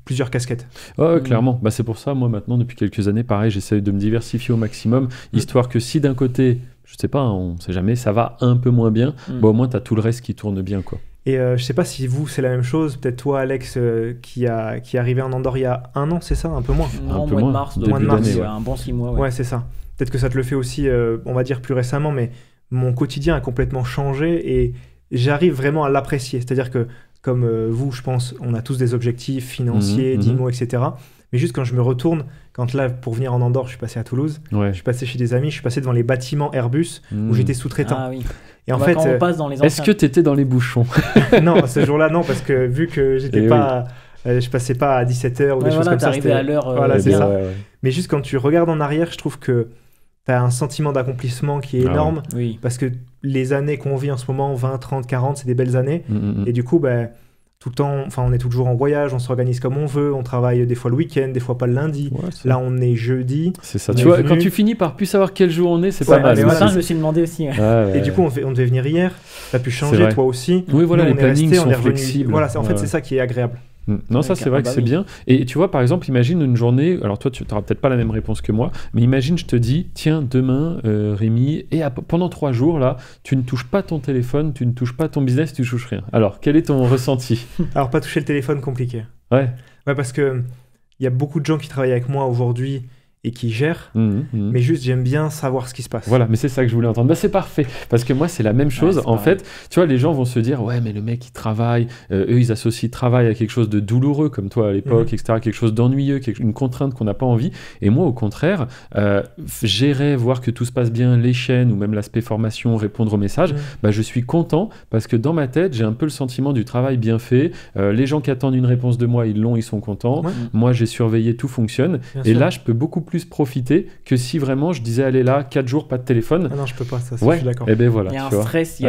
plusieurs casquettes. Ouais, clairement. Bah, c'est pour ça, moi, maintenant, depuis quelques années, pareil, j'essaie de me diversifier au maximum, histoire que si d'un côté, je sais pas, on sait jamais, ça va un peu moins bien, bah, au moins, tu as tout le reste qui tourne bien, quoi. Et je sais pas si vous, c'est la même chose. Peut-être toi, Alex, qui est arrivé en Andorre il y a 1 an, c'est ça, un peu moins. Non, mois de mars, un bon 6 mois. Ouais, c'est ça. Peut-être que ça te le fait aussi, on va dire plus récemment, mais mon quotidien a complètement changé et j'arrive vraiment à l'apprécier. C'est-à-dire que comme vous, je pense, on a tous des objectifs financiers, d'IMO, etc. Mais juste quand je me retourne, quand là, pour venir en Andorre, je suis passé à Toulouse, je suis passé chez des amis, je suis passé devant les bâtiments Airbus où j'étais sous-traitant. Ah oui. Et en fait, quand on passe dans les anciens... Est-ce que tu étais dans les bouchons? Non, ce jour-là, non, parce que vu que j'étais pas... je passais pas à 17h ou des choses comme ça. T'arrivais à l'heure. Voilà, c'est ça. Mais juste quand tu regardes en arrière, je trouve que tu as un sentiment d'accomplissement qui est énorme. Parce que les années qu'on vit en ce moment, 20, 30, 40, c'est des belles années. Et du coup, tout le temps, on est toujours en voyage, on s'organise comme on veut, on travaille des fois le week-end, des fois pas le lundi. Là, on est jeudi. C'est ça. Tu vois, quand tu finis par plus savoir quel jour on est, c'est pas mal. Ce matin, je me suis demandé aussi. Et du coup, on devait venir hier. T'as pu changer, toi aussi. Oui, voilà, nous, les plannings sont flexibles. Voilà, en fait, c'est ça qui est agréable. Non, ça c'est vrai que c'est bien. Et tu vois, par exemple, imagine une journée, alors toi tu n'auras peut-être pas la même réponse que moi, mais imagine je te dis, tiens, demain, Rémi, et pendant 3 jours, là, tu ne touches pas ton téléphone, tu ne touches pas ton business, tu ne touches rien. Alors, quel est ton ressenti? Alors, pas toucher le téléphone, compliqué. Ouais, parce que il y a beaucoup de gens qui travaillent avec moi aujourd'hui et qui gèrent, mais juste j'aime bien savoir ce qui se passe. Voilà, mais c'est ça que je voulais entendre. Bah, c'est parfait, parce que moi c'est la même chose. En fait, tu vois, les gens vont se dire, ouais, mais le mec il travaille, eux ils associent travail à quelque chose de douloureux, comme toi à l'époque, etc., quelque chose d'ennuyeux, une contrainte qu'on n'a pas envie. Et moi au contraire, gérer, voir que tout se passe bien, les chaînes ou même l'aspect formation, répondre aux messages, bah, je suis content parce que dans ma tête j'ai un peu le sentiment du travail bien fait. Les gens qui attendent une réponse de moi, ils l'ont, ils sont contents. Moi j'ai surveillé, tout fonctionne. Bien et sûr. Là je peux beaucoup plus profiter que si vraiment je disais allez là 4 jours pas de téléphone. Ah non, je peux pas, ça, je suis d'accord. Et ben voilà. Il y a un vois. stress,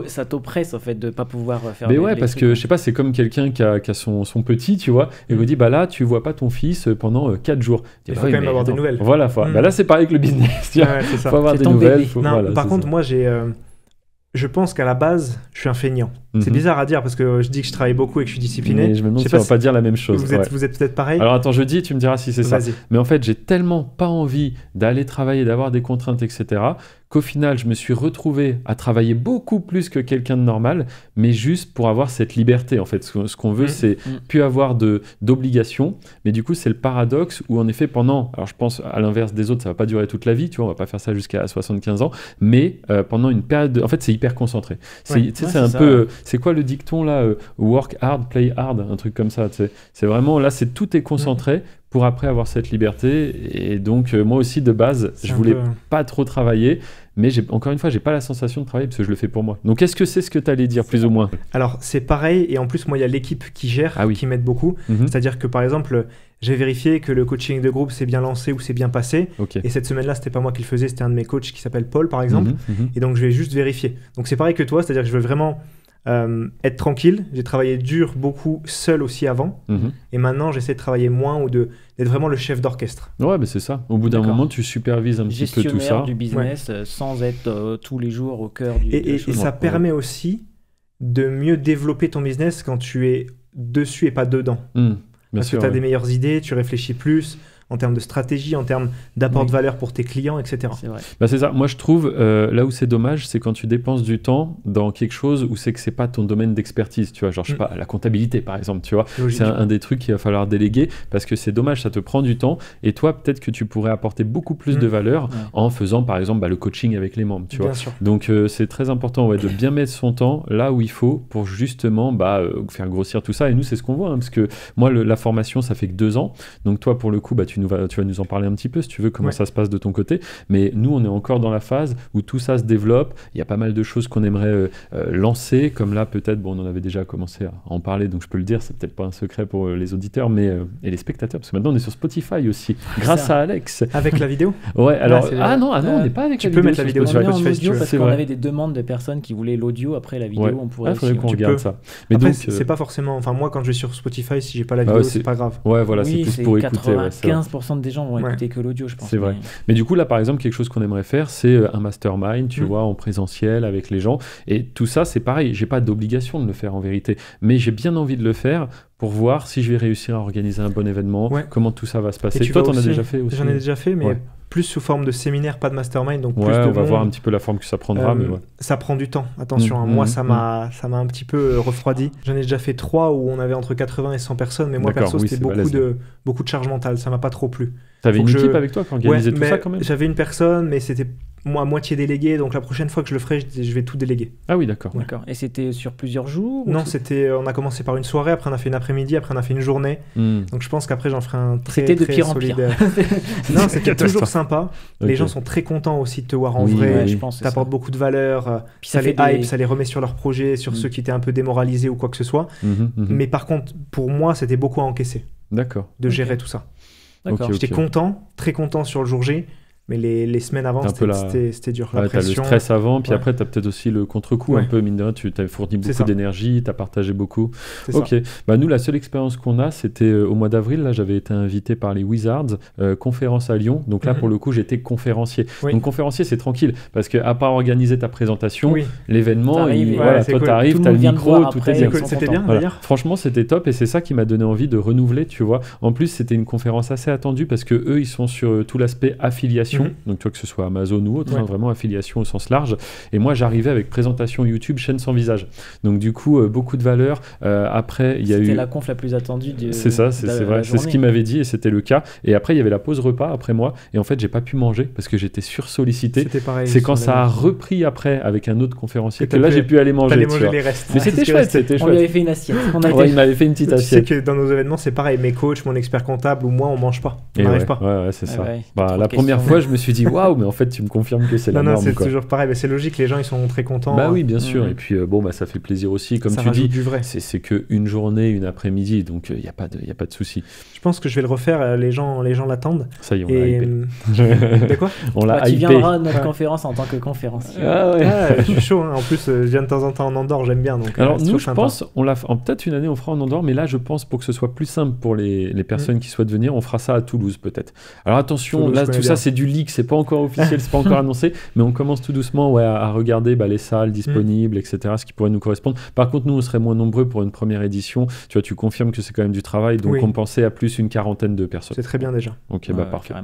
ça t'oppresse en fait de pas pouvoir faire. Mais ouais, parce que je sais pas, c'est comme quelqu'un qui a son petit, tu vois, et me dit bah là tu vois pas ton fils pendant 4 jours. Il faut quand même avoir des nouvelles. Voilà, bah là c'est pareil avec le business, tu vois. Faut avoir des nouvelles. Par contre, moi je pense qu'à la base, je suis un feignant. C'est bizarre à dire parce que je dis que je travaille beaucoup et que je suis discipliné. Mais je me demande si on va pas dire la même chose. Vous êtes peut-être pareil. Alors attends, je dis et tu me diras si c'est ça. Mais en fait, j'ai tellement pas envie d'aller travailler, d'avoir des contraintes, etc., qu'au final, je me suis retrouvé à travailler beaucoup plus que quelqu'un de normal, mais juste pour avoir cette liberté. En fait, ce qu'on veut, c'est plus avoir d'obligations. Mais du coup, c'est le paradoxe où, en effet, alors je pense à l'inverse des autres, ça va pas durer toute la vie, tu vois, on va pas faire ça jusqu'à 75 ans, mais pendant une période, en fait, c'est hyper concentré. C'est un peu, c'est quoi le dicton là, work hard, play hard, un truc comme ça. C'est vraiment là, tout est concentré. Pour après avoir cette liberté. Et donc, moi aussi, de base, je voulais pas trop travailler. Mais encore une fois, j'ai pas la sensation de travailler parce que je le fais pour moi. Donc, est-ce que c'est ce que tu allais dire, plus ou moins ? Alors, c'est pareil. Et en plus, moi, il y a l'équipe qui gère, qui m'aide beaucoup. C'est-à-dire que, par exemple, j'ai vérifié que le coaching de groupe s'est bien lancé ou s'est bien passé. Et cette semaine-là, c'était pas moi qui le faisais, c'était un de mes coachs qui s'appelle Paul, par exemple. Et donc, je vais juste vérifier. Donc, c'est pareil que toi. C'est-à-dire que je veux vraiment... être tranquille. J'ai travaillé dur beaucoup seul aussi avant et maintenant j'essaie de travailler moins ou d'être vraiment le chef d'orchestre. Ouais, mais c'est ça. Au bout d'un moment, tu supervises un petit peu tout ça. Gestionnaire du business sans être tous les jours au cœur du... Et ça permet aussi de mieux développer ton business quand tu es dessus et pas dedans. Parce que tu as des meilleures idées, tu réfléchis plus en termes de stratégie, en termes d'apport de valeur pour tes clients, etc. C'est vrai. Bah c'est ça. Moi, je trouve, là où c'est dommage, c'est quand tu dépenses du temps dans quelque chose où c'est que c'est pas ton domaine d'expertise, tu vois. Genre, je sais pas, la comptabilité, par exemple, tu vois. C'est un des trucs qu'il va falloir déléguer parce que c'est dommage, ça te prend du temps. Et toi, peut-être que tu pourrais apporter beaucoup plus de valeur en faisant, par exemple, le coaching avec les membres, tu vois. Sûr. Donc, c'est très important de bien mettre son temps là où il faut pour justement faire grossir tout ça. Et nous, c'est ce qu'on voit, parce que moi, la formation, ça fait que 2 ans. Donc, toi, pour le coup, tu vas nous en parler un petit peu si tu veux, comment ça se passe de ton côté. Mais nous, on est encore dans la phase où tout ça se développe. Il y a pas mal de choses qu'on aimerait lancer, comme là, peut-être, on en avait déjà commencé à en parler, donc je peux le dire, c'est peut-être pas un secret pour les auditeurs et les spectateurs, parce que maintenant, on est sur Spotify aussi, grâce à Alex. Avec la vidéo ? Ouais, alors... non, on n'est pas avec la vidéo. Tu peux mettre la vidéo sur Spotify, parce qu'on avait des demandes de personnes qui voulaient l'audio. Après, la vidéo, on pourrait faudrait qu'on regarde ça. Mais après, c'est pas forcément... Enfin, moi, quand je vais sur Spotify, si j'ai pas la vidéo, c'est pas grave. Ouais, voilà, c'est plus pour écouter. 95% des gens vont écouter que l'audio, je pense. C'est vrai. Mais du coup, là, par exemple, quelque chose qu'on aimerait faire, c'est un mastermind, tu vois, en présentiel avec les gens. Et tout ça, c'est pareil. J'ai pas d'obligation de le faire en vérité, mais j'ai bien envie de le faire pour voir si je vais réussir à organiser un bon événement, comment tout ça va se passer. Toi, t'en as déjà fait aussi ? J'en ai déjà fait, mais plus sous forme de séminaire, pas de mastermind. Donc plus de on va voir un petit peu la forme que ça prendra. Mais ça prend du temps, attention. Moi, ça m'a un petit peu refroidi. J'en ai déjà fait 3 où on avait entre 80 et 100 personnes, mais moi, perso, c'était beaucoup de charge mentale. Ça m'a pas trop plu. T'avais une équipe avec toi qui organisait tout ça quand même ? J'avais une personne, mais c'était moi à moitié délégué, donc la prochaine fois que je le ferai, je vais tout déléguer. Ah oui, d'accord. Et c'était sur plusieurs jours ? Non, on a commencé par une soirée, après on a fait une après-midi, après on a fait une journée. Donc je pense qu'après j'en ferai un très, c'était de très pire solide. En pire. Non, c'était toujours sympa. Les gens sont très contents aussi de te voir en vrai. Je pense. T'apportes beaucoup de valeur. Puis ça les hype, ça les remet sur leur projet, sur ceux qui étaient un peu démoralisés ou quoi que ce soit. Mais par contre, pour moi, c'était beaucoup à encaisser. D'accord. De gérer tout ça. J'étais content, très content sur le jour J. Mais les semaines avant, c'était dur. Ouais, t'as le stress avant, puis après, t'as peut-être aussi le contre-coup un peu, mine de rien. Tu t'as fourni beaucoup d'énergie, t'as partagé beaucoup. Ok. Nous, la seule expérience qu'on a, c'était au mois d'avril. Là, j'avais été invité par les Wizards, conférence à Lyon. Donc là, pour le coup, j'étais conférencier. Donc conférencier, c'est tranquille, parce qu'à part organiser ta présentation, l'événement, toi, t'arrives, t'as le micro, tout est bien. C'était bien, d'ailleurs. Franchement, c'était top, et c'est ça qui m'a donné envie de renouveler, tu vois. En plus, c'était une conférence assez attendue, parce que eux, ils sont sur tout l'aspect affiliation. Donc tu vois, que ce soit Amazon ou autre, vraiment affiliation au sens large. Et moi, j'arrivais avec présentation YouTube, chaîne sans visage. Donc du coup, beaucoup de valeur. Après, il y a eu... C'était la conf la plus attendue c'est ça, c'est vrai. C'est ce qu'il m'avait dit et c'était le cas. Et après, il y avait la pause repas après moi. Et en fait, j'ai pas pu manger parce que j'étais sursollicité. C'était pareil. C'est quand ça a repris après avec un autre conférencier que là, j'ai pu aller manger. T'allais manger les restes. Mais c'était chouette, c'était chouette. On lui avait fait une assiette. Il m'avait fait une petite assiette. Tu sais que dans nos événements, c'est pareil. Mes coachs, mon expert comptable ou moi, on mange pas. On n'arrive pas. Ouais, c'est ça. La première fois, je me suis dit, waouh, mais en fait, tu me confirmes que c'est la norme. Non, c'est toujours pareil, mais c'est logique, les gens, ils sont très contents. Bah oui, bien sûr. Et puis, ça fait plaisir aussi. Comme tu dis, du vrai. C'est qu'une journée, une après-midi, donc il n'y a pas de souci. Je pense que je vais le refaire, les gens l'attendent. Ça y est, on l'a hypé. De quoi? On l'a hypé. Tu viendras à notre conférence en tant que conférencier. Je suis chaud, hein. En plus, je viens de temps en temps en Andorre, j'aime bien. Donc, alors nous, je pense, peut-être une année, on fera en Andorre, mais là, je pense, pour que ce soit plus simple pour les personnes qui souhaitent venir, on fera ça à Toulouse, peut-être. Alors attention, Toulouse, là, tout ça, c'est du leak, c'est pas encore officiel, c'est pas encore annoncé, mais on commence tout doucement à regarder les salles disponibles, etc., ce qui pourrait nous correspondre. Par contre, nous, on serait moins nombreux pour une première édition. Tu vois, tu confirmes que c'est quand même du travail, donc on pensait à plus une quarantaine de personnes. C'est très bien déjà. Ok, parfait.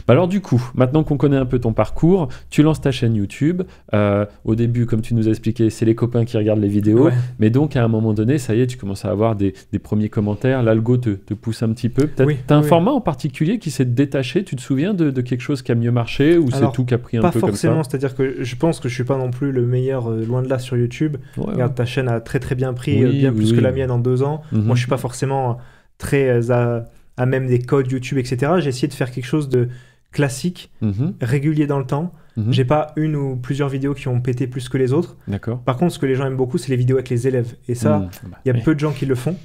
Alors du coup, maintenant qu'on connaît un peu ton parcours, tu lances ta chaîne YouTube. Au début, comme tu nous as expliqué, c'est les copains qui regardent les vidéos, mais donc à un moment donné, ça y est, tu commences à avoir des premiers commentaires, l'algo te pousse un petit peu. Peut-être t'as un format en particulier qui s'est détaché, tu te souviens de quelque chose qui a mieux marché ou c'est tout qui a pris un peu comme ça? Pas forcément, c'est-à-dire que je pense que je suis pas non plus le meilleur, loin de là, sur YouTube. Regarde, ta chaîne a très très bien pris, bien plus que la mienne en 2 ans. Moi, je suis pas forcément très à même des codes YouTube, etc. J'ai essayé de faire quelque chose de classique, régulier dans le temps. J'ai pas une ou plusieurs vidéos qui ont pété plus que les autres. D'accord. Par contre, ce que les gens aiment beaucoup, c'est les vidéos avec les élèves. Et ça, il y a peu de gens qui le font.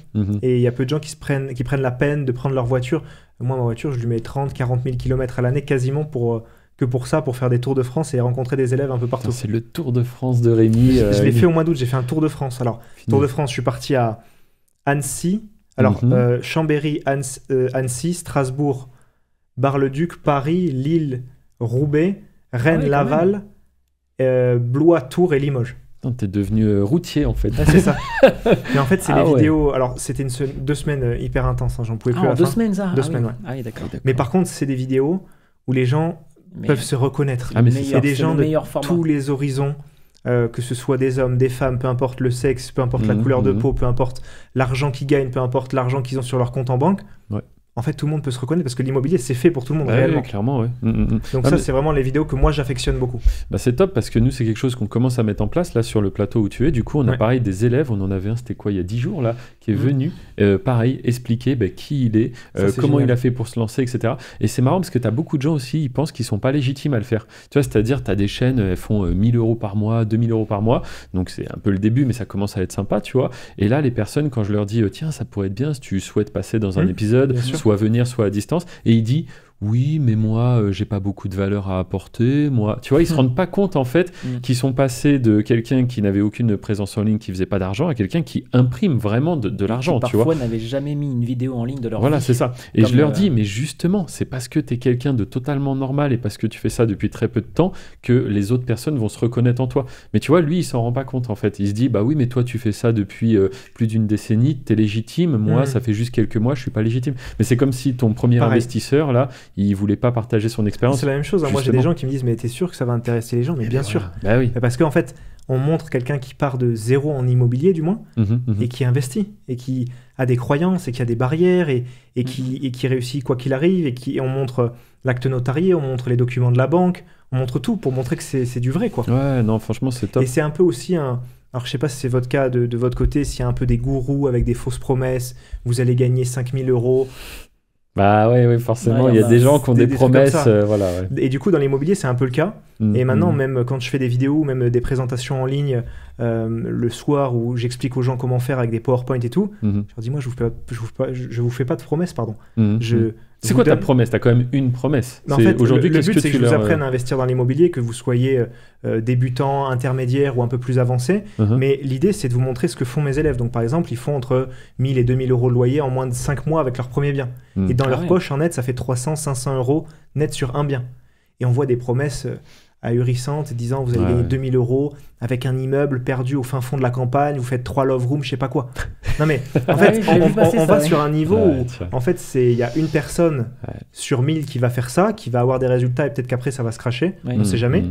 Et il y a peu de gens qui prennent la peine de prendre leur voiture. Moi, ma voiture, je lui mets 30-40 000 km à l'année quasiment pour faire des tours de France et rencontrer des élèves un peu partout. C'est le Tour de France de Rémi. Je l'ai fait au mois d'août, j'ai fait un Tour de France. Alors, Tour de France, je suis parti à Annecy, Chambéry, Annecy, Strasbourg, Bar-le-Duc, Paris, Lille, Roubaix, Rennes, Laval, Blois, Tours et Limoges. T'es devenu routier en fait. C'est ça. Mais en fait, c'est les vidéos. Alors, c'était 2 semaines hyper intenses. J'en pouvais plus à la fin. 2 semaines, ça 2 semaines, Ah oui, d'accord. Mais par contre, c'est des vidéos où les gens peuvent se reconnaître. C'est des gens de tous les horizons. Que ce soit des hommes, des femmes, peu importe le sexe, peu importe la couleur de peau, peu importe l'argent qu'ils gagnent, peu importe l'argent qu'ils ont sur leur compte en banque. En fait, tout le monde peut se reconnaître parce que l'immobilier, c'est fait pour tout le monde, réellement. Clairement, Donc c'est vraiment les vidéos que moi, j'affectionne beaucoup. C'est top parce que nous, c'est quelque chose qu'on commence à mettre en place là sur le plateau où tu es. Du coup, on a pareil des élèves. On en avait un, c'était quoi, il y a 10 jours là, qui est venu, pareil, expliquer qui il est, comment il a fait pour se lancer, etc. Et c'est marrant parce que tu as beaucoup de gens aussi, ils pensent qu'ils sont pas légitimes à le faire. Tu vois, c'est-à-dire, tu as des chaînes, elles font 1 000 € par mois, 2 000 € par mois. Donc c'est un peu le début, mais ça commence à être sympa, tu vois. Et là, les personnes, quand je leur dis, tiens, ça pourrait être bien si tu souhaites passer dans un épisode, soit venir, soit à distance. Et il dit oui, mais moi, j'ai pas beaucoup de valeur à apporter. Moi, tu vois, ils se rendent pas compte en fait qu'ils sont passés de quelqu'un qui n'avait aucune présence en ligne, qui faisait pas d'argent, à quelqu'un qui imprime vraiment de l'argent. Qui tu vois. Parfois n'avaient jamais mis une vidéo en ligne de leur vie. Voilà, c'est ça. Et je leur dis, mais justement, c'est parce que tu es quelqu'un de totalement normal et parce que tu fais ça depuis très peu de temps que les autres personnes vont se reconnaître en toi. Mais tu vois, lui, il s'en rend pas compte en fait. Il se dit, bah oui, mais toi, tu fais ça depuis plus d'1 décennie, t'es légitime. Moi, ça fait juste quelques mois, je suis pas légitime. Mais c'est comme si ton premier investisseur là, il voulait pas partager son expérience. C'est la même chose. Moi, j'ai des gens qui me disent, mais t'es sûr que ça va intéresser les gens? Mais bien sûr. Bah oui. Parce qu'en fait, on montre quelqu'un qui part de zéro en immobilier, du moins, et qui investit, et qui a des croyances, et qui a des barrières, et qui réussit quoi qu'il arrive, et on montre l'acte notarié, on montre les documents de la banque, on montre tout pour montrer que c'est du vrai, quoi. Ouais, non, franchement, c'est top. Et c'est un peu aussi un... Alors, je sais pas si c'est votre cas de votre côté, s'il y a un peu des gourous avec des fausses promesses, vous allez gagner 5 000 €. Bah oui, forcément, il y a des gens qui ont des promesses. Voilà, Et du coup, dans l'immobilier, c'est un peu le cas. Et maintenant, même quand je fais des vidéos, même des présentations en ligne le soir où j'explique aux gens comment faire avec des PowerPoint et tout, je leur dis, moi, je vous fais pas de promesses, pardon. C'est quoi ta promesse? T'as quand même une promesse. En fait, aujourd'hui, le but, c'est que je vous apprenne à investir dans l'immobilier, que vous soyez débutant, intermédiaire ou un peu plus avancé. Mais l'idée, c'est de vous montrer ce que font mes élèves. Donc, par exemple, ils font entre 1 000 et 2 000 € de loyer en moins de 5 mois avec leur premier bien. Et dans leur poche, en net, ça fait 300-500 € net sur un bien. Et on voit des promesses ahurissantes disant vous allez gagner 2 000 € avec un immeuble perdu au fin fond de la campagne, vous faites 3 love rooms, je sais pas quoi. Non mais en fait, on va sur un niveau où en fait il y a une personne sur 1000 qui va faire ça, qui va avoir des résultats et peut-être qu'après ça va se cracher, on sait jamais.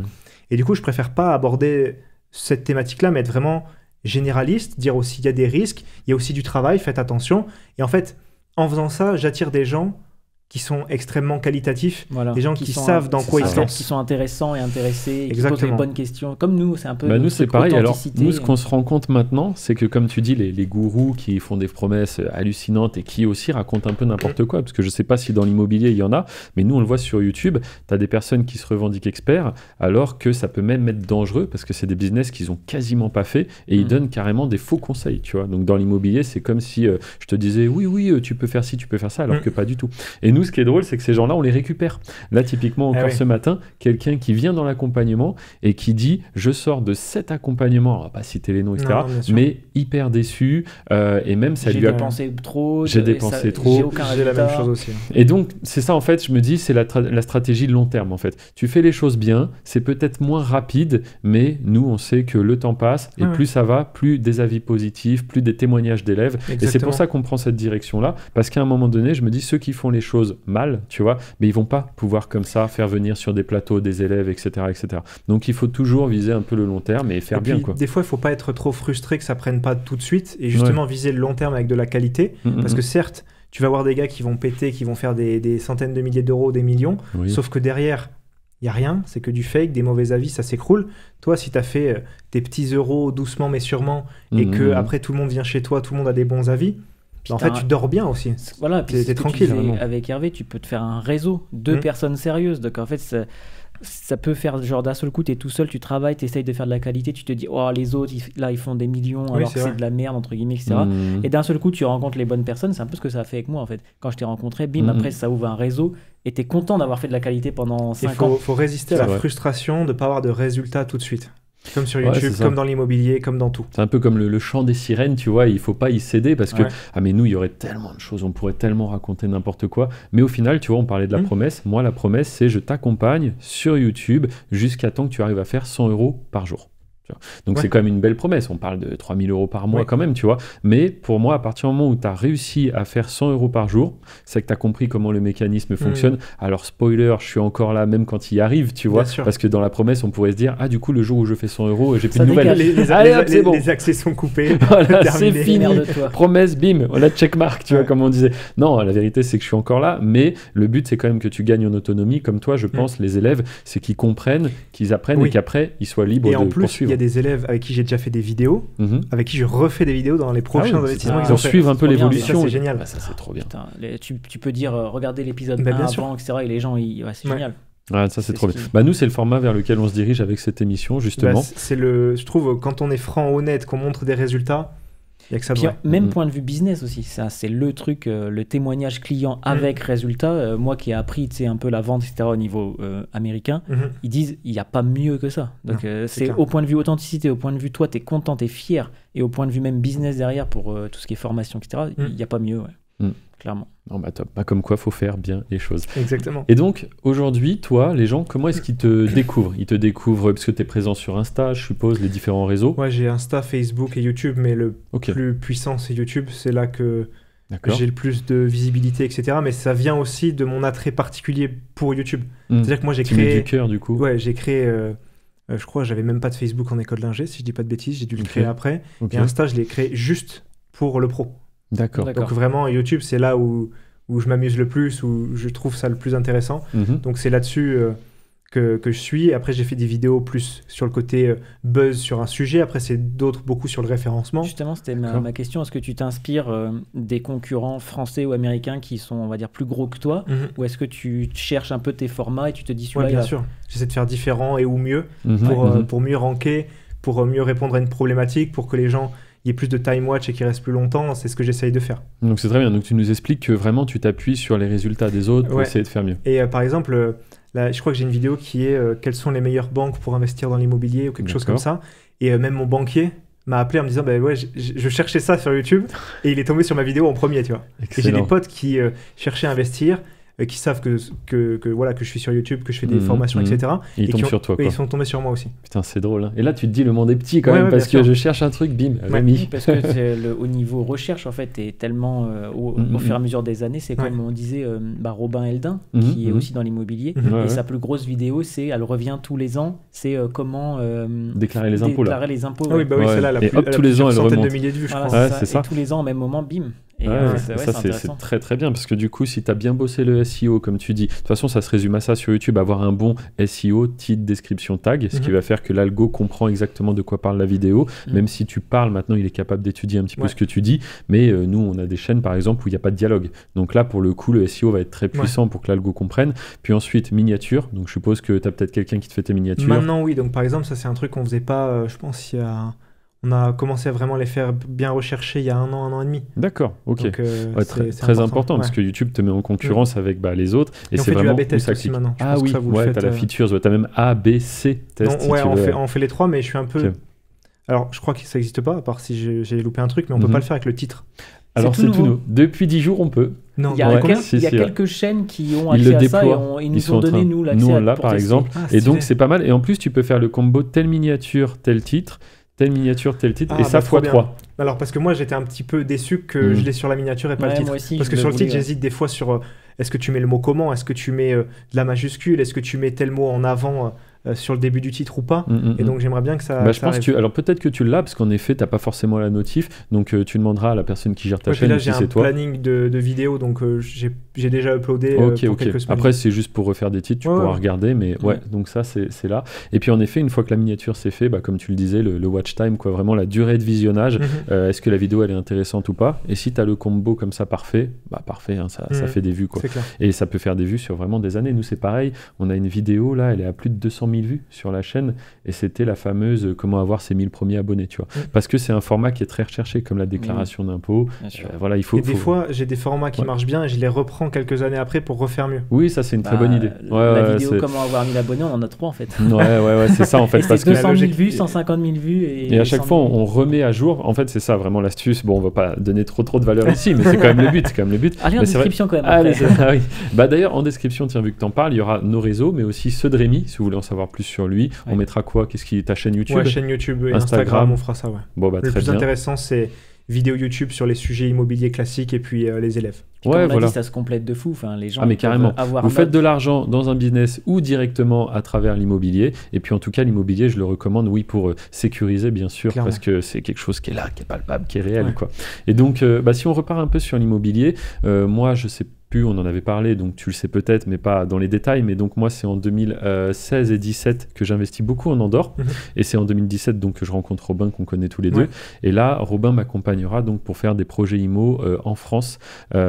Et du coup, je préfère pas aborder cette thématique-là, mais être vraiment généraliste, dire aussi il y a des risques, il y a aussi du travail, faites attention. Et en fait, en faisant ça, j'attire des gens qui sont extrêmement qualitatifs, des gens qui savent dans quoi ils se lancent. Qui sont intéressants et intéressés, et qui posent les bonnes questions. Comme nous, c'est un peu nous, c'est pareil. Alors, nous, ce qu'on se rend compte maintenant, c'est que, comme tu dis, les gourous qui font des promesses hallucinantes et qui aussi racontent un peu n'importe quoi, parce que je sais pas si dans l'immobilier, il y en a, mais nous, on le voit sur YouTube, tu as des personnes qui se revendiquent experts, alors que ça peut même être dangereux, parce que c'est des business qu'ils ont quasiment pas fait, et ils donnent carrément des faux conseils, tu vois. Donc, dans l'immobilier, c'est comme si je te disais, oui, tu peux faire ci, tu peux faire ça, alors que pas du tout. Et nous, ce qui est drôle, c'est que ces gens-là, on les récupère. Là, typiquement, encore ce matin, quelqu'un qui vient dans l'accompagnement et qui dit « Je sors de cet accompagnement », on va pas citer les noms, etc., mais hyper déçu, et même ça lui a... J'ai dépensé trop. J'ai dépensé trop. J'ai aucun résultat. La même chose aussi. Et donc, c'est ça, en fait, je me dis, c'est la stratégie de long terme, en fait. Tu fais les choses bien, c'est peut-être moins rapide, mais nous, on sait que le temps passe, et plus ça va, plus des avis positifs, plus des témoignages d'élèves. Et c'est pour ça qu'on prend cette direction-là, parce qu'à un moment donné, je me dis, ceux qui font les choses mal, tu vois, mais ils vont pas pouvoir comme ça faire venir sur des plateaux des élèves, etc., etc. Donc il faut toujours viser un peu le long terme et faire bien, quoi. Des fois, il faut pas être trop frustré que ça prenne pas tout de suite, et justement viser le long terme avec de la qualité, parce que certes, tu vas voir des gars qui vont péter, qui vont faire des centaines de milliers d'euros, des millions, sauf que derrière, il y a rien, c'est que du fake, des mauvais avis, ça s'écroule. Toi, si tu as fait tes petits euros doucement mais sûrement, et que après tout le monde vient chez toi, tout le monde a des bons avis, en fait, tu dors bien aussi. Voilà, puis t'es tranquille. Avec Hervé, tu peux te faire un réseau de personnes sérieuses. Donc en fait, ça peut faire genre d'un seul coup, t'es tout seul, tu travailles, t'essayes de faire de la qualité, tu te dis oh les autres là ils font des millions alors que c'est de la merde entre guillemets, etc. Et d'un seul coup tu rencontres les bonnes personnes. C'est un peu ce que ça a fait avec moi en fait. Quand je t'ai rencontré, bim, après ça ouvre un réseau et t'es content d'avoir fait de la qualité pendant 5 ans. Il faut résister à la frustration de pas avoir de résultats tout de suite. Comme sur YouTube, comme dans l'immobilier, comme dans tout. C'est un peu comme le chant des sirènes, tu vois, il faut pas y céder parce que, mais nous, il y aurait tellement de choses, on pourrait tellement raconter n'importe quoi. Mais au final, tu vois, on parlait de la promesse. Moi, la promesse, c'est je t'accompagne sur YouTube jusqu'à temps que tu arrives à faire 100 € par jour. Donc c'est quand même une belle promesse, on parle de 3 000 € par mois quand même, tu vois. Mais pour moi, à partir du moment où tu as réussi à faire 100 € par jour, c'est que tu as compris comment le mécanisme fonctionne. Alors spoiler, je suis encore là même quand il arrive, tu vois, parce que dans la promesse, on pourrait se dire, ah du coup, le jour où je fais 100 €, j'ai plus de nouvelles. Les accès sont coupés, voilà, c'est fini, promesse, bim, on a checkmark, tu vois, comme on disait. Non, la vérité, c'est que je suis encore là, mais le but, c'est quand même que tu gagnes en autonomie, comme toi, je pense, les élèves, c'est qu'ils comprennent, qu'ils apprennent et qu'après, ils soient libres de poursuivre. Il y a des élèves avec qui j'ai déjà fait des vidéos, avec qui je refais des vidéos dans les prochains investissements qu'ils ont fait. Suivre un peu l'évolution. C'est génial. Ça, c'est trop bien. Putain, tu peux dire, regardez l'épisode 1 avant, etc. Et les gens, c'est génial. Ouais, ça c'est trop bien. Nous, c'est le format vers lequel on se dirige avec cette émission, justement. Je trouve, quand on est franc, honnête, qu'on montre des résultats, il y a que ça. Même point de vue business aussi, ça c'est le truc, le témoignage client avec résultat. Moi qui ai appris un peu la vente, etc. au niveau américain, ils disent il n'y a pas mieux que ça. Donc c'est au point de vue authenticité, au point de vue toi t'es content, t'es fier, et au point de vue même business derrière pour tout ce qui est formation, etc. Il n'y a pas mieux, clairement. Non, top. Comme quoi, faut faire bien les choses. Exactement. Et donc, aujourd'hui, toi, les gens, comment est-ce qu'ils te découvrent ? Ils te découvrent parce que tu es présent sur Insta, je suppose, les différents réseaux. Ouais, j'ai Insta, Facebook et YouTube, mais le plus puissant, c'est YouTube. C'est là que j'ai le plus de visibilité, etc. Mais ça vient aussi de mon attrait particulier pour YouTube. C'est-à-dire que moi, j'ai créé... mets du cœur, du coup. Ouais, j'ai créé... je crois que j'avais même pas de Facebook en école d'ingé, si je dis pas de bêtises. J'ai dû le créer après. Et Insta, je l'ai créé juste pour le pro. D'accord. Donc vraiment, YouTube, c'est là où je m'amuse le plus, où je trouve ça le plus intéressant. Donc c'est là-dessus que je suis. Après, j'ai fait des vidéos plus sur le côté buzz sur un sujet. Après, c'est d'autres beaucoup sur le référencement. Justement, c'était ma question. Est-ce que tu t'inspires des concurrents français ou américains qui sont, on va dire, plus gros que toi, ou est-ce que tu cherches un peu tes formats et tu te dis celui-là... bien sûr. J'essaie de faire différent et ou mieux pour mieux ranker, pour mieux répondre à une problématique, pour que les gens... il y ait plus de time watch et qu'il reste plus longtemps, c'est ce que j'essaye de faire. Donc c'est très bien, donc tu nous expliques que vraiment tu t'appuies sur les résultats des autres pour essayer de faire mieux. Et par exemple, là, je crois que j'ai une vidéo qui est quelles sont les meilleures banques pour investir dans l'immobilier ou quelque chose comme ça. Et même mon banquier m'a appelé en me disant je cherchais ça sur YouTube et il est tombé sur ma vidéo en premier, tu vois. Excellent. Et j'ai des potes qui cherchaient à investir, qui savent que je suis sur YouTube, que je fais des formations, etc. Et ils tombent sur toi, quoi. Ils sont tombés sur moi aussi. Putain, c'est drôle. Hein. Et là, tu te dis, le monde est petit quand même, parce que je cherche un truc, bim, Rémi. Parce que au niveau recherche, en fait, t'es tellement, au fur et à mesure des années, c'est comme on disait, Robin Eldin, qui est aussi dans l'immobilier, et sa plus grosse vidéo, elle revient tous les ans, c'est comment déclarer les impôts. Ah oui, celle-là, et hop, tous les ans, elle remonte. de milliers de vues, je crois. C'est ça. Et tous les ans, au même moment, bim. Et ça, c'est très très bien parce que du coup, si tu as bien bossé le SEO, comme tu dis, de toute façon, ça se résume à ça sur YouTube, avoir un bon SEO, titre, description, tag, ce qui va faire que l'algo comprend exactement de quoi parle la vidéo. Même si tu parles, maintenant, il est capable d'étudier un petit peu ce que tu dis. Mais nous, on a des chaînes, par exemple, où il n'y a pas de dialogue. Donc là, pour le coup, le SEO va être très puissant pour que l'algo comprenne. Puis ensuite, miniature. Donc je suppose que tu as peut-être quelqu'un qui te fait tes miniatures. Maintenant, oui. Donc par exemple, ça, c'est un truc qu'on faisait pas, je pense, on a commencé à vraiment les faire bien rechercher il y a un an et demi. D'accord, ok. Donc, c'est très important parce que YouTube te met en concurrence avec les autres. Et c'est vraiment du A/B test aussi maintenant. Ah oui, tu as la feature, tu as même A, B, C test. Non, on fait les trois, mais je suis un peu... Alors, je crois que ça n'existe pas, à part si j'ai loupé un truc, mais on peut pas le faire avec le titre. Alors, c'est tout nouveau. Depuis 10 jours, on peut. Non, il y a quelques chaînes qui ont accès à ça et ils nous ont donné, nous, l'accès. Nous, on l'a, par exemple. Et donc, c'est pas mal. Et en plus, tu peux faire le combo telle miniature, tel titre, telle miniature, tel titre, et ça x3. Alors, parce que moi, j'étais un petit peu déçu que je l'ai sur la miniature et pas le titre. Moi aussi, parce que sur le titre, j'hésite des fois sur est-ce que tu mets le mot comment, est-ce que tu mets de la majuscule, est-ce que tu mets tel mot en avant sur le début du titre ou pas. Et donc, j'aimerais bien que ça. Je pense alors peut-être que tu l'as, parce qu'en effet, tu n'as pas forcément la notif. Donc, tu demanderas à la personne qui gère ta chaîne. Là, j'ai un planning de vidéos, donc j'ai déjà uploadé pour quelques semaines. Après, c'est juste pour refaire des titres, tu pourras regarder. Mais donc ça, c'est là. Et puis, en effet, une fois que la miniature c'est fait, comme tu le disais, le watch time, vraiment la durée de visionnage, est-ce que la vidéo elle est intéressante ou pas. Et si tu as le combo comme ça parfait, parfait, hein, ça fait des vues. Et ça peut faire des vues sur vraiment des années. Nous, c'est pareil. On a une vidéo, là, elle est à plus de 200 000 vues sur la chaîne. Et c'était la fameuse comment avoir ses 1000 premiers abonnés, tu vois. Parce que c'est un format qui est très recherché, comme la déclaration d'impôt. Voilà, il faut. Et des fois, j'ai des formats qui marchent bien et je les reprends quelques années après pour refaire mieux. Oui, ça, c'est une très bonne idée. La vidéo comment avoir 1000 abonnés, on en a 3 en fait. Ouais, c'est ça en fait. Parce que 200 000 vues, 150 000 vues. Et à chaque fois, on remet à jour. En fait, c'est ça vraiment l'astuce. Bon, on va pas donner trop de valeur ici, mais c'est quand même le but. Allez, en description quand même. Allez, d'ailleurs, en description, tiens, vu que tu en parles, il y aura nos réseaux, mais aussi ceux de Rémi, si vous voulez en savoir plus sur lui. On mettra quoi? Ta chaîne YouTube? Chaîne YouTube et Instagram, on fera ça, Bon, le plus intéressant, c'est vidéos YouTube sur les sujets immobiliers classiques et puis les élèves. Comme on a dit, ça se complète de fou. Enfin, les gens mais carrément. Vous faites de l'argent dans un business ou directement à travers l'immobilier. Et puis en tout cas, l'immobilier, je le recommande, pour sécuriser, bien sûr, clairement. Parce que c'est quelque chose qui est là, qui est palpable, qui est réel. Et donc, si on repart un peu sur l'immobilier, moi, je sais plus, on en avait parlé, donc tu le sais peut-être, mais pas dans les détails. Mais donc moi, c'est en 2016 et 2017 que j'investis beaucoup en Andorre. Et c'est en 2017 donc, que je rencontre Robin, qu'on connaît tous les deux. Et là, Robin m'accompagnera donc pour faire des projets IMO en France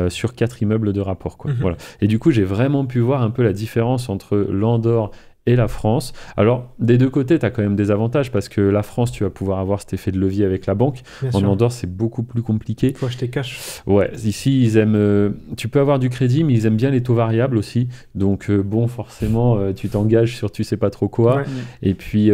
sur 4 immeubles de rapport. Voilà. Et du coup, j'ai vraiment pu voir un peu la différence entre l'Andorre et la France. Alors, des deux côtés, tu as quand même des avantages parce que la France, tu vas pouvoir avoir cet effet de levier avec la banque. En Andorre, c'est beaucoup plus compliqué. Il faut acheter cash. Ouais, ici, ils aiment... tu peux avoir du crédit, mais ils aiment bien les taux variables aussi. Donc, forcément, tu t'engages sur tu sais pas trop quoi. Et puis,